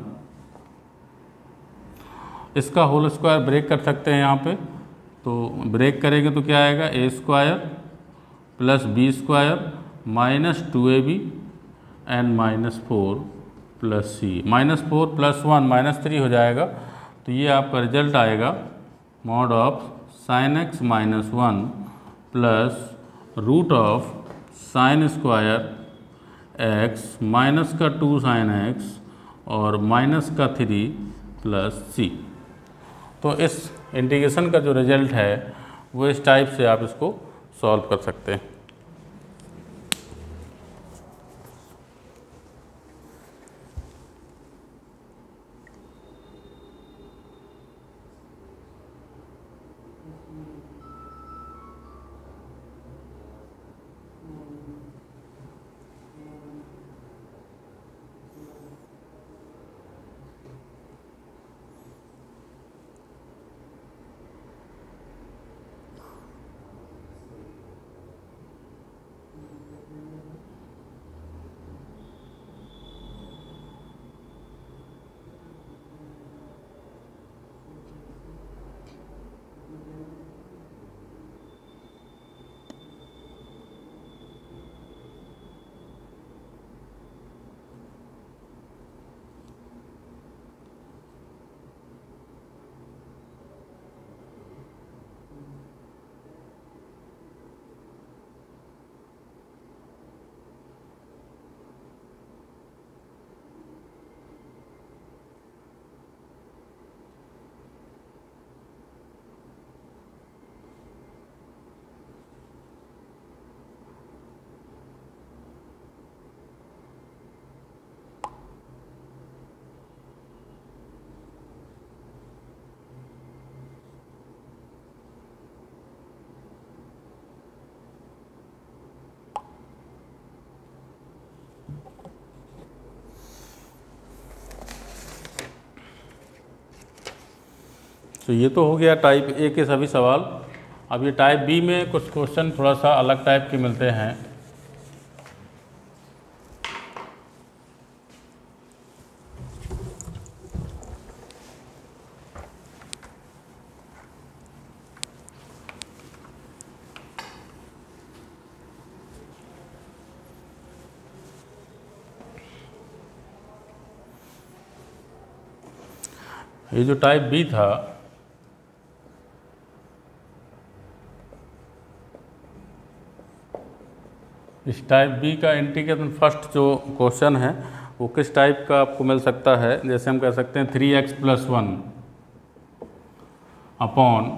इसका होल स्क्वायर ब्रेक कर सकते हैं यहाँ पे, तो ब्रेक करेंगे तो क्या आएगा a square plus b square minus 2ab and -4 plus c, -4 + 1 -3 हो जाएगा। तो ये आपका रिजल्ट आएगा mod of sin x -1 plus root of sine square x minus का 2 sin x और माइनस का 3 प्लस c। तो इस इंटीग्रेशन का जो रिजल्ट है वो इस टाइप से आप इसको सॉल्व कर सकते हैं। तो ये तो हो गया टाइप ए के सभी सवाल। अब ये टाइप बी में कुछ क्वेश्चन थोड़ा सा अलग टाइप के मिलते हैं। ये जो टाइप बी था, इस टाइप बी का इंटीग्रेशन फर्स्ट जो क्वेश्चन है वो किस टाइप का आपको मिल सकता है, जैसे हम कह सकते हैं 3x + 1 upon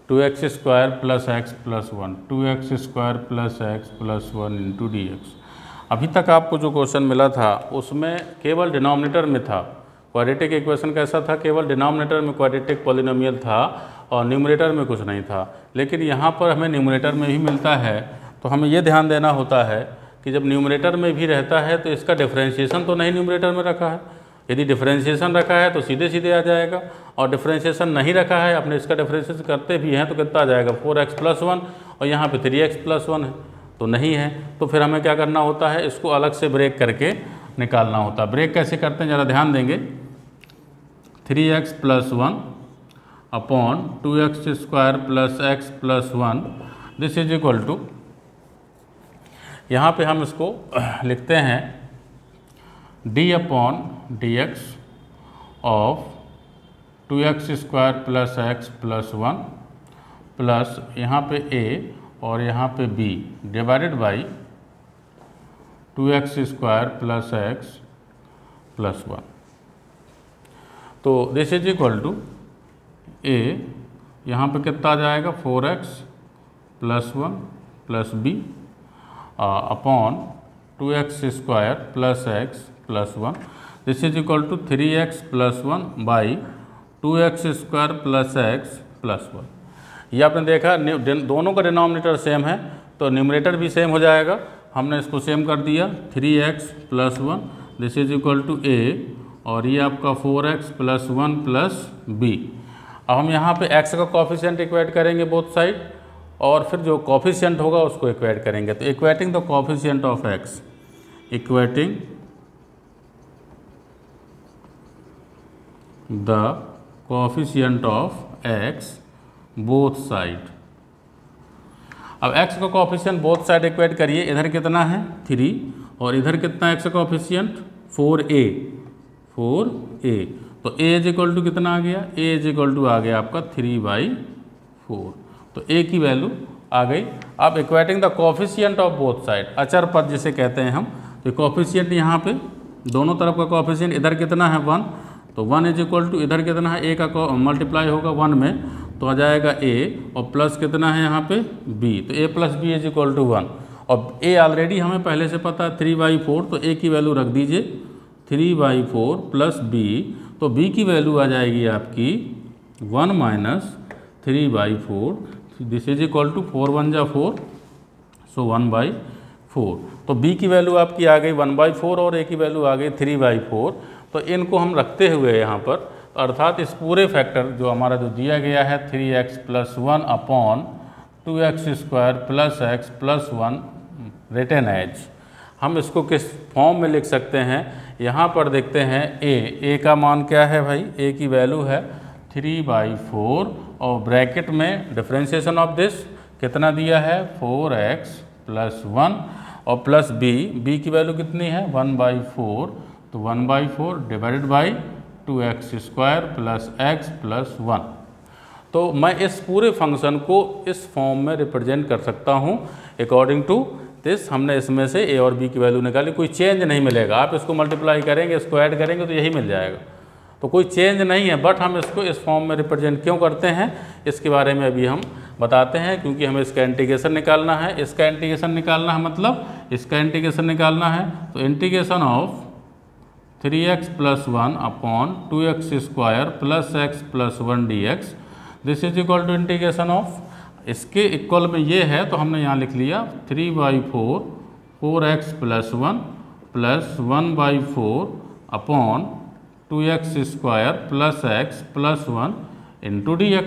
2x² + x + 1 2x² + x + 1 × dx। अभी तक आपको जो क्वेश्चन मिला था उसमें केवल डिनोमिनेटर में था, क्वाड्रेटिक इक्वेशन कैसा था, केवल डिनोमिनेटर में क्वाड्रेटिक पॉलिनोमियल था और न्यूमरेटर में कुछ नहीं था। लेकिन यहाँ पर हमें न्यूमरेटर में भी मिलता है, तो हमें ये ध्यान देना होता है कि जब न्यूमरेटर में भी रहता है तो इसका डिफरेंशिएशन तो नहीं न्यूमरेटर में रखा है। यदि डिफरेंशिएशन रखा है तो सीधे सीधे आ जाएगा, और डिफरेंशिएशन नहीं रखा है, अपने इसका डिफरेंशिएशन करते भी हैं तो कितना आ जाएगा 4x + 1, और यहाँ पे 3x + 1 है तो नहीं है। तो फिर हमें क्या करना होता है, इसको अलग से ब्रेक करके निकालना होता है। ब्रेक कैसे करते हैं ज़रा ध्यान देंगे। 3x + 1 upon 2x² + x + 1 this is equal to, यहाँ पे हम इसको लिखते हैं d/dx of 2x² + x + 1 plus यहाँ पे a और यहाँ पे b divided by 2x² + x + 1। तो this is equal to a, यहाँ पे कितना आ जाएगा 4x + 1 plus b upon 2x² + x + 1 this is equal to 3x + 1 by 2x² + x + 1। ये आपने देखा दोनों का डिनोमिनेटर सेम है तो न्यूमरेटर भी सेम हो जाएगा। हमने इसको सेम कर दिया 3x + 1 this is equal to a, और ये आपका 4x + 1 प्लस b। अब हम यहाँ पे x का कोफिशिएंट इक्वेट करेंगे बोथ साइड, और फिर जो कोफिशिएंट होगा उसको इक्वेट करेंगे। तो equating the coefficient of x, equating the coefficient of x both side. अब x का कोफिशिएंट बोथ साइड इक्वेट करिए। इधर कितना है 3 और इधर कितना x का कोफिशिएंट 4a। तो a इज इक्वल टू कितना आ गया, a इज इक्वल टू आ गया आपका 3/4। तो a की वैल्यू आ गई। अब equating the coefficient of both side, अचर पद जिसे कहते हैं हम, तो कोफिशिएंट यहाँ पे दोनों तरफ का कोफिशिएंट, इधर कितना है 1, तो 1 इज इक्वल टू इधर कितना है, a का मल्टीप्लाई होगा 1 में तो आ जाएगा a, और प्लस कितना है यहाँ पे b, तो a + b is equal to 1। और a ऑलरेडी हमें पहले से पता है 3/4, तो a की वैल्यू रख दीजिए 3/4 प्लस b, तो b की वैल्यू आ जाएगी आपकी 1 - 3/4 दिस इज इक्वल टू 4 × 1 = 4, सो 1/4। तो b की वैल्यू आपकी आ गई 1/4 और a की वैल्यू आ गई 3/4। तो इनको हम रखते हुए यहाँ पर, अर्थात इस पूरे फैक्टर जो हमारा जो दिया गया है 3x + 1 upon 2x² + x + 1 written as, हम इसको किस फॉर्म में लिख सकते हैं। यहाँ पर देखते हैं a का मान क्या है भाई, a की वैल्यू है 3/4 और ब्रैकेट में डिफरेंशिएशन ऑफ दिस कितना दिया है 4x + 1 और प्लस b की वैल्यू कितनी है 1/4, तो 1/4 डिवाइडेड बाई 2x² + x + 1। तो मैं इस पूरे फंक्शन को इस फॉर्म में रिप्रेजेंट कर सकता हूँ अकॉर्डिंग टू दिस। हमने इसमें से a और b की वैल्यू निकाली, कोई चेंज नहीं मिलेगा। आप इसको मल्टीप्लाई करेंगे, इसको ऐड करेंगे तो यही मिल जाएगा, तो कोई चेंज नहीं है। बट हम इसको इस फॉर्म में रिप्रेजेंट क्यों करते हैं इसके बारे में अभी हम बताते हैं, क्योंकि हमें इसका इंटीग्रेशन निकालना है। इसका इंटीग्रेशन निकालना है मतलब इसका इंटीग्रेशन निकालना है, तो integration of 3x + 1 upon 2x² + x + 1 dx this is equal to integration of, इसके इक्वल में ये है तो हमने यहाँ लिख लिया 3/4 4x + 1 + 1/4 upon 2x² plus x plus 1 into dx।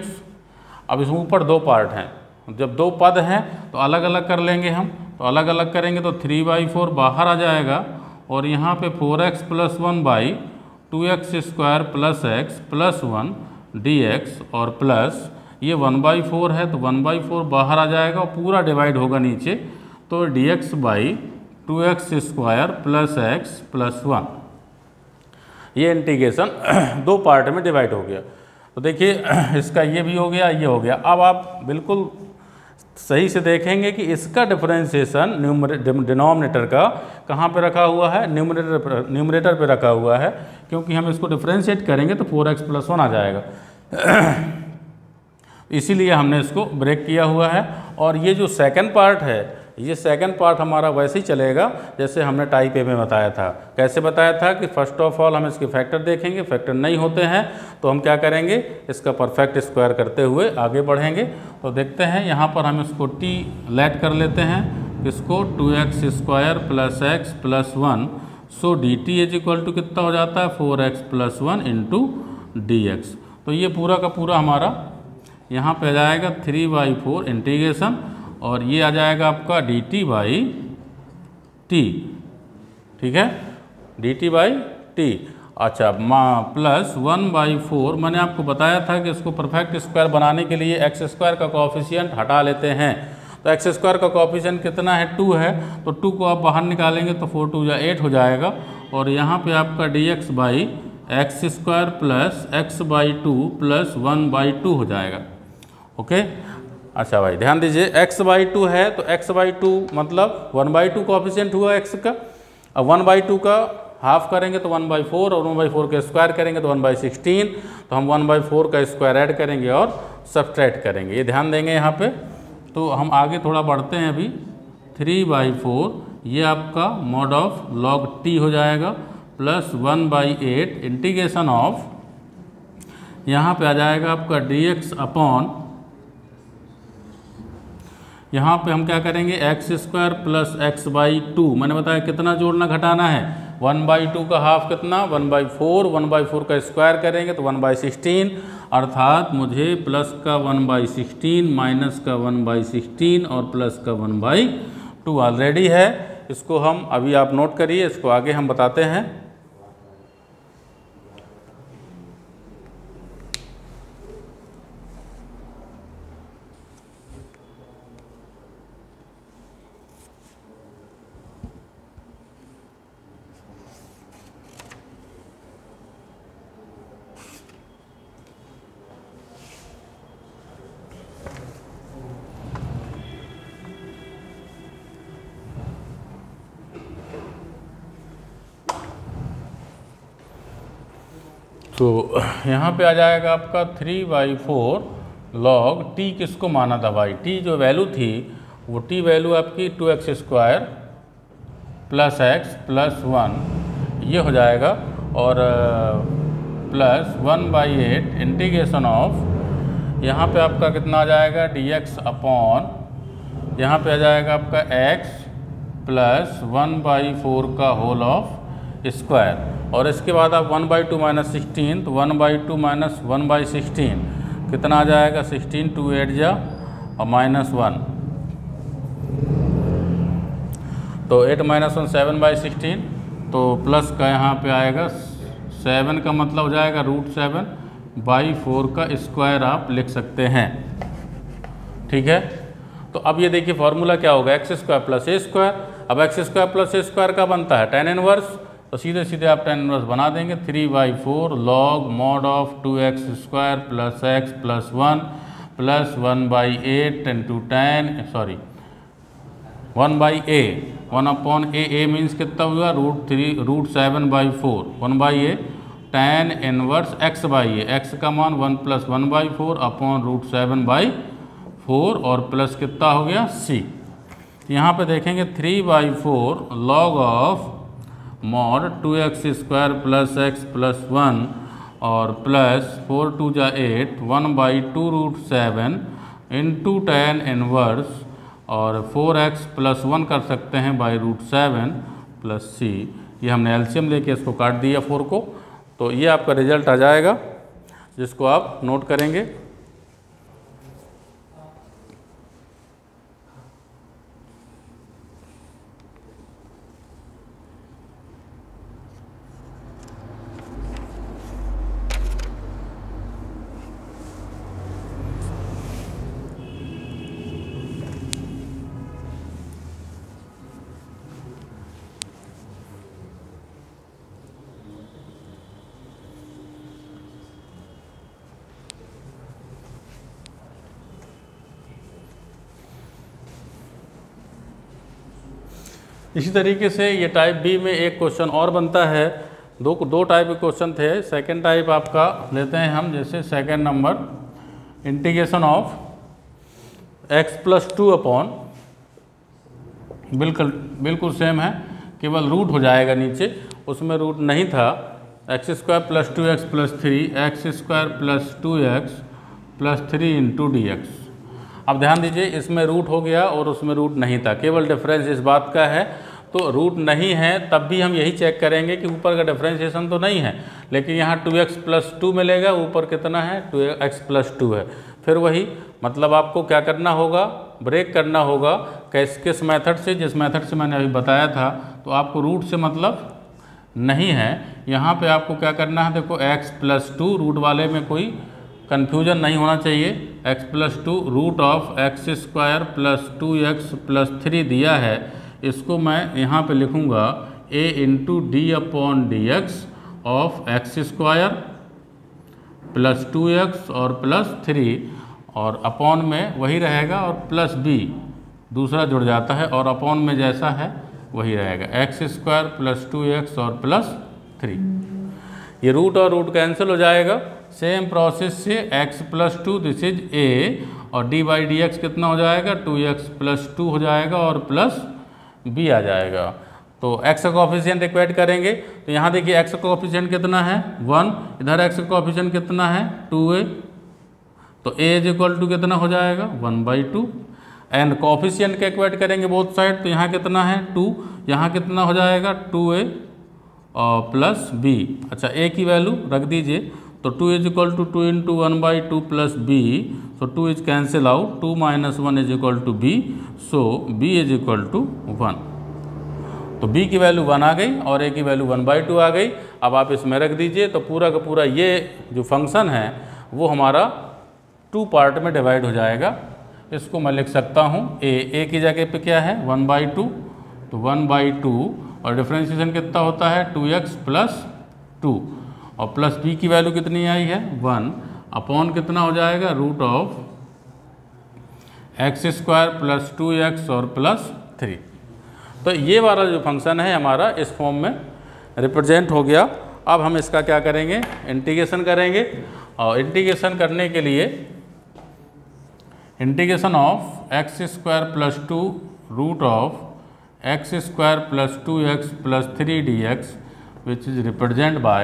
अब इसमें ऊपर दो पार्ट हैं, जब दो पद हैं तो अलग अलग कर लेंगे हम, तो अलग अलग करेंगे तो 3/4 बाहर आ जाएगा और यहाँ पे 4x plus 1 by 2x² plus x plus 1 dx और प्लस ये 1/4 है तो 1/4 बाहर आ जाएगा और पूरा डिवाइड होगा नीचे, तो dx by 2x² plus x plus 1। ये इंटीग्रेशन दो पार्ट में डिवाइड हो गया। तो देखिए इसका ये भी हो गया, ये हो गया। अब आप बिल्कुल सही से देखेंगे कि इसका डिफरेंशिएशन डिनोमिनेटर का कहाँ पे रखा हुआ है, न्यूमरेटर पे रखा हुआ है, क्योंकि हम इसको डिफरेंशिएट करेंगे तो 4x प्लस 1 आ जाएगा। इसीलिए हमने इसको ब्रेक किया हुआ है। और ये जो सेकंड पार्ट है, ये सेकंड पार्ट हमारा वैसे ही चलेगा जैसे हमने टाइप ए में बताया था। कैसे बताया था कि फर्स्ट ऑफ ऑल हम इसके फैक्टर देखेंगे, फैक्टर नहीं होते हैं तो हम क्या करेंगे, इसका परफेक्ट स्क्वायर करते हुए आगे बढ़ेंगे। तो देखते हैं यहाँ पर हम इसको t लेट कर लेते हैं, इसको 2x² plus x plus 1, so dt is equal to कितना हो जाता है 4x प्लस 1 इंटू dx। तो ये पूरा का पूरा हमारा यहाँ पे आ जाएगा 3/4 इंटीग्रेशन और ये आ जाएगा आपका dt बाई t, ठीक है, dt बाई t। अच्छा प्लस 1/4, मैंने आपको बताया था कि इसको परफेक्ट स्क्वायर बनाने के लिए x² का कोएफिशिएंट हटा लेते हैं। तो x² का कोएफिशिएंट कितना है, 2 है, तो 2 को आप बाहर निकालेंगे तो 4 2 8 हो जाएगा और यहाँ पे आपका dx by x² plus x/2 plus 1/2 हो जाएगा। ओके अच्छा भाई ध्यान दीजिए, x/2 है तो x/2 मतलब 1/2 कोएफिशिएंट हुआ x का। अब 1/2 का हाफ करेंगे तो 1/4 और 1/4 का स्क्वायर करेंगे तो 1/16, तो हम 1/4 का स्क्वायर ऐड करेंगे और सब्ट्रैक्ट करेंगे, ये ध्यान देंगे यहाँ पे। तो हम आगे थोड़ा बढ़ते हैं अभी, 3/4 ये आपका मॉड ऑफ log t हो जाएगा प्लस 1/8 इंटीग्रेशन ऑफ, यहाँ पे आ जाएगा आपका dx अपॉन, यहाँ पे हम क्या करेंगे x² प्लस x/2, मैंने बताया कितना जोड़ना घटाना है, 1/2 का हाफ कितना 1/4, 1/4 का स्क्वायर करेंगे तो 1/16, अर्थात मुझे प्लस का 1/16 माइनस का 1/16 और प्लस का 1/2 ऑलरेडी है। इसको हम अभी आप नोट करिए, इसको आगे हम बताते हैं। तो यहाँ पे आ जाएगा आपका 3/4 log t, किसको माना था भाई, t जो वैल्यू थी वो t वैल्यू आपकी 2x² प्लस x प्लस 1 ये हो जाएगा और प्लस 1/8 इंटीग्रेशन ऑफ, यहाँ पे आपका कितना आ जाएगा dx अपॉन, यहाँ पे आ जाएगा आपका x प्लस 1/4 का होल ऑफ स्क्वायर और इसके बाद आप 1/2 माइनस 16, तो 1/2 माइनस 1/16 कितना आ जाएगा 16, 2 8 जा और -1, तो 8 माइनस 1 7/16, तो प्लस का यहाँ पे आएगा 7 का मतलब हो जाएगा √7/4 का स्क्वायर आप लिख सकते हैं, ठीक है। तो अब ये देखिए फॉर्मूला क्या होगा, x² प्लस a², अब x² प्लस a² का बनता है tan इनवर्स, तो सीधे सीधे आप tan इनवर्स बना देंगे, 3/4 log mod of 2x² plus x plus 1 plus 1/8 into tan 1/a, 1/a means कितना हुआ √7/4, 1/a tan inverse x/a, x का मान 1 प्लस 1/4 अपॉन √7/4 और प्लस कितना हो गया c। यहाँ पे देखेंगे 3/4 log of mod 2x² plus x plus 1 और प्लस 4 2 जा 8 1/2 √7 इंटू tan इनवर्स और 4x प्लस 1 कर सकते हैं बाई √7 प्लस c। ये हमने एलसीएम लेके इसको काट दिया 4 को, तो ये आपका रिजल्ट आ जाएगा, जिसको आप नोट करेंगे। इसी तरीके से ये टाइप बी में एक क्वेश्चन और बनता है। दो टाइप के क्वेश्चन थे। सेकंड टाइप आपका लेते हैं हम, जैसे second number integration of x+2 upon, बिल्कुल सेम है, केवल रूट हो जाएगा नीचे, उसमें रूट नहीं था। x² + 2x + 3 x² + 2x + 3 × dx। अब ध्यान दीजिए, इसमें रूट हो गया और उसमें रूट नहीं था, केवल डिफरेंस इस बात का है। तो रूट नहीं है तब भी हम यही चेक करेंगे कि ऊपर का डिफरेंशिएशन तो नहीं है, लेकिन यहाँ 2x + 2 मिलेगा, ऊपर कितना है 2x + 2 है। फिर वही मतलब आपको क्या करना होगा, ब्रेक करना होगा। किस मेथड से, जिस मेथड से मैंने अभी बताया था। तो आपको रूट से मतलब नहीं है, यहाँ पे आपको क्या करना है, देखो x + 2, रूट वाले में कोई कन्फ्यूजन नहीं होना चाहिए। x + 2 √x² + 2x + 3 दिया है, इसको मैं यहाँ पे लिखूँगा a × d/dx of x² + 2x और +3, और अपॉन में वही रहेगा, और प्लस b दूसरा जुड़ जाता है, और अपॉन में जैसा है वही रहेगा, x² + 2x और +3। ये रूट और रूट कैंसिल हो जाएगा। सेम प्रोसेस से x + 2 दिस इज a, और d/dx कितना हो जाएगा 2x + 2 हो जाएगा, और प्लस b आ जाएगा। तो x का कोफिशिएंट इक्वेट करेंगे, तो यहाँ देखिए x का कोफिशिएंट कितना है 1, इधर x का कोफिशिएंट कितना है 2a, तो a = कितना हो जाएगा 1/2। एंड कोफिशिएंट का इक्वेट करेंगे बोथ साइड, तो यहाँ कितना है 2, यहाँ कितना हो जाएगा 2a और प्लस b। अच्छा, a की वैल्यू रख दीजिए, तो 2 = 2 × 1/2 + b, so 2 is cancel out, 2 - 1 = b, so b = 1। तो b की वैल्यू 1 आ गई और a की वैल्यू 1/2 आ गई। अब आप इसमें रख दीजिए, तो पूरा का पूरा ये जो फंक्शन है वो हमारा 2 पार्ट में डिवाइड हो जाएगा। इसको मैं लिख सकता हूँ a की जगह पे क्या है 1/2, तो 1/2, और डिफरेंशिएशन कितना होता है 2x + 2, और प्लस b की वैल्यू कितनी आई है 1, अपॉन कितना हो जाएगा √x² + 2x और +3। तो ये वाला जो फंक्शन है हमारा इस फॉर्म में रिप्रेजेंट हो गया। अब हम इसका क्या करेंगे, इंटीग्रेशन करेंगे, और इंटीग्रेशन करने के लिए integration of x² + 2 √x² + 2x + 3 dx, which is represented by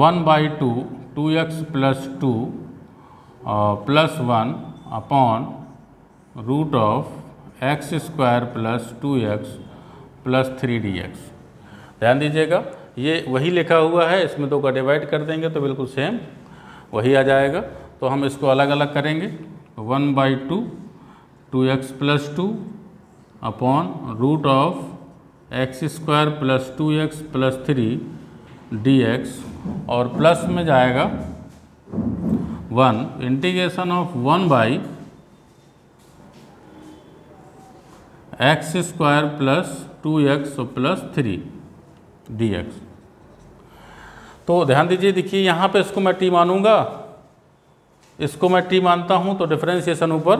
1/2 2x + 2 + 1 upon √x² + 2x + 3 dx। ध्यान दीजिएगा, ये वही लिखा हुआ है, इसमें 2 का डिवाइड कर देंगे तो बिल्कुल सेम वही आ जाएगा। तो हम इसको अलग अलग करेंगे, 1/2 2x + 2 upon √x² + 2x + 3 dx, और प्लस में जाएगा 1 integration of 1/x² + 2x + 3 dx। तो ध्यान दीजिए, देखिए यहाँ पे इसको मैं t मानूंगा, इसको मैं t मानता हूँ, तो डिफरेंशिएशन ऊपर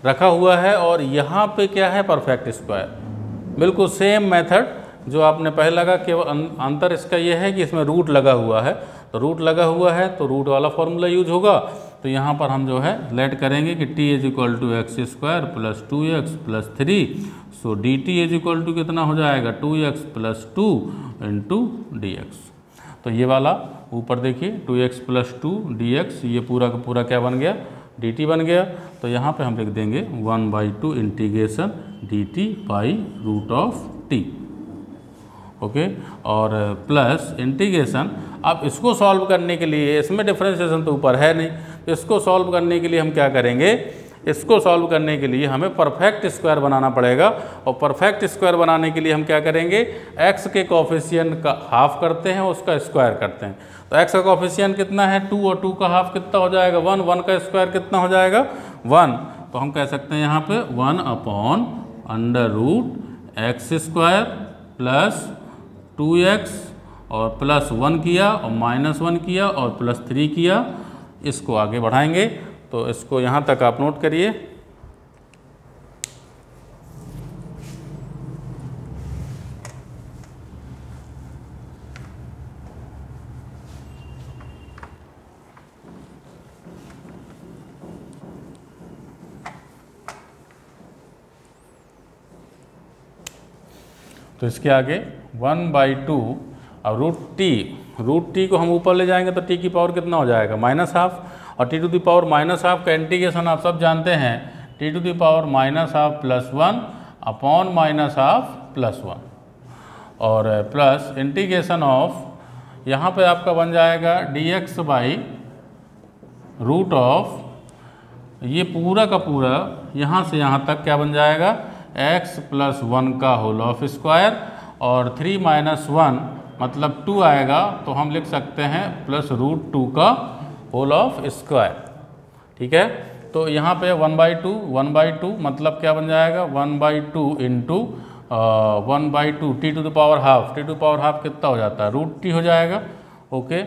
रखा हुआ है, और यहाँ पे क्या है परफेक्ट स्क्वायर, बिल्कुल सेम मेथड जो आपने पहले लगा, केवल अंतर इसका यह है कि इसमें रूट लगा हुआ है। तो रूट लगा हुआ है तो रूट वाला फॉर्मूला यूज होगा। तो यहाँ पर हम जो है लेट करेंगे कि t = x² + 2x + 3, सो dt = कितना हो जाएगा 2x + 2 × dx। तो ये वाला ऊपर देखिए 2x + 2 dx, ये पूरा का पूरा क्या बन गया dt बन गया। तो यहाँ पे हम लिख देंगे 1/2 integration dt by √t। Okay. और प्लस इंटीग्रेशन, अब इसको सॉल्व करने के लिए, इसमें डिफरेंशिएशन तो ऊपर है नहीं, तो इसको सॉल्व करने के लिए हम क्या करेंगे, इसको सॉल्व करने के लिए हमें परफेक्ट स्क्वायर बनाना पड़ेगा। और परफेक्ट स्क्वायर बनाने के लिए हम क्या करेंगे, x के कोफिशिएंट का हाफ करते हैं, उसका स्क्वायर करते हैं। तो x का कोफिशिएंट कितना है 2 और 2 का हाफ कितना हो जाएगा 1, 1 का स्क्वायर कितना हो जाएगा 1। तो हम कह सकते हैं यहाँ पे 1/√x² प्लस 2x और प्लस 1 किया और -1 किया और प्लस 3 किया। इसको आगे बढ़ाएंगे तो इसको यहाँ तक आप नोट करिए। तो इसके आगे 1/2 और √t को हम ऊपर ले जाएंगे तो t की पावर कितना हो जाएगा -½ और t टू द पावर -½ का इंटीग्रेशन आप सब जानते हैं, t to the power -½ + 1 upon -½ + 1 और प्लस इंटीग्रेशन ऑफ, यहाँ पे आपका बन जाएगा dx/√, ये पूरा का पूरा यहाँ से यहाँ तक क्या बन जाएगा x + 1 का होल ऑफ स्क्वायर और 3 - 1 मतलब 2 आएगा, तो हम लिख सकते हैं +√2 का होल ऑफ स्क्वायर। ठीक है, तो यहाँ पे 1/2 मतलब क्या बन जाएगा 1/2 into 1/2 t to the power half, t to the power half कितना हो जाता है √t हो जाएगा। ओके,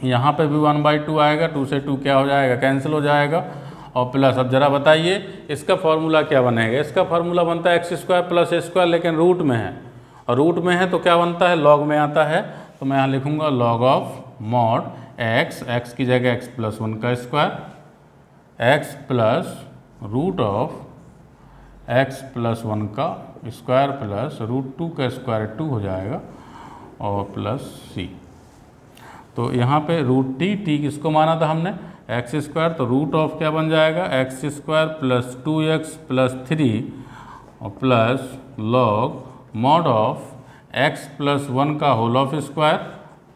यहाँ पे भी 1/2 आएगा, 2 से 2 क्या हो जाएगा कैंसिल हो जाएगा और प्लस। अब जरा बताइए इसका फॉर्मूला क्या बनेगा, इसका फॉर्मूला बनता है x² + a², लेकिन रूट में है और रूट में है तो क्या बनता है लॉग में आता है। तो मैं यहाँ लिखूँगा log ऑफ mod x की जगह x + 1 का square, x plus root of x + 1 का स्क्वायर प्लस √2 का स्क्वायर 2 हो जाएगा और प्लस c। तो यहाँ पे √t किसको माना था हमने x², तो रूट ऑफ क्या बन जाएगा x² + 2x + 3 और plus log mod of x + 1 का होल ऑफ स्क्वायर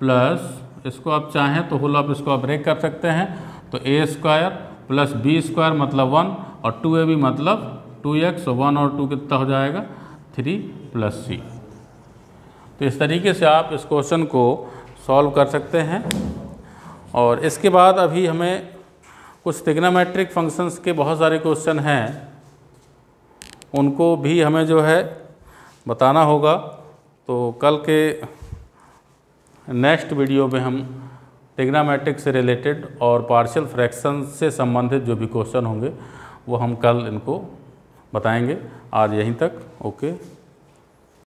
प्लस, इसको आप चाहें तो होल ऑफ इसको आप ब्रेक कर सकते हैं, तो a² + b² मतलब 1 और 2ab मतलब 2x, 1 और 2 कितना हो जाएगा 3 + c। तो इस तरीके से आप इस क्वेश्चन को सॉल्व कर सकते हैं। और इसके बाद अभी हमें कुछ ट्रिग्नोमेट्रिक फंक्शंस के बहुत सारे क्वेश्चन हैं, उनको भी हमें जो है बताना होगा। तो कल के नेक्स्ट वीडियो में हम ट्रिग्नोमेट्रिक से रिलेटेड और पार्शियल फ्रैक्शन से संबंधित जो भी क्वेश्चन होंगे वो हम कल इनको बताएंगे। आज यहीं तक, ओके।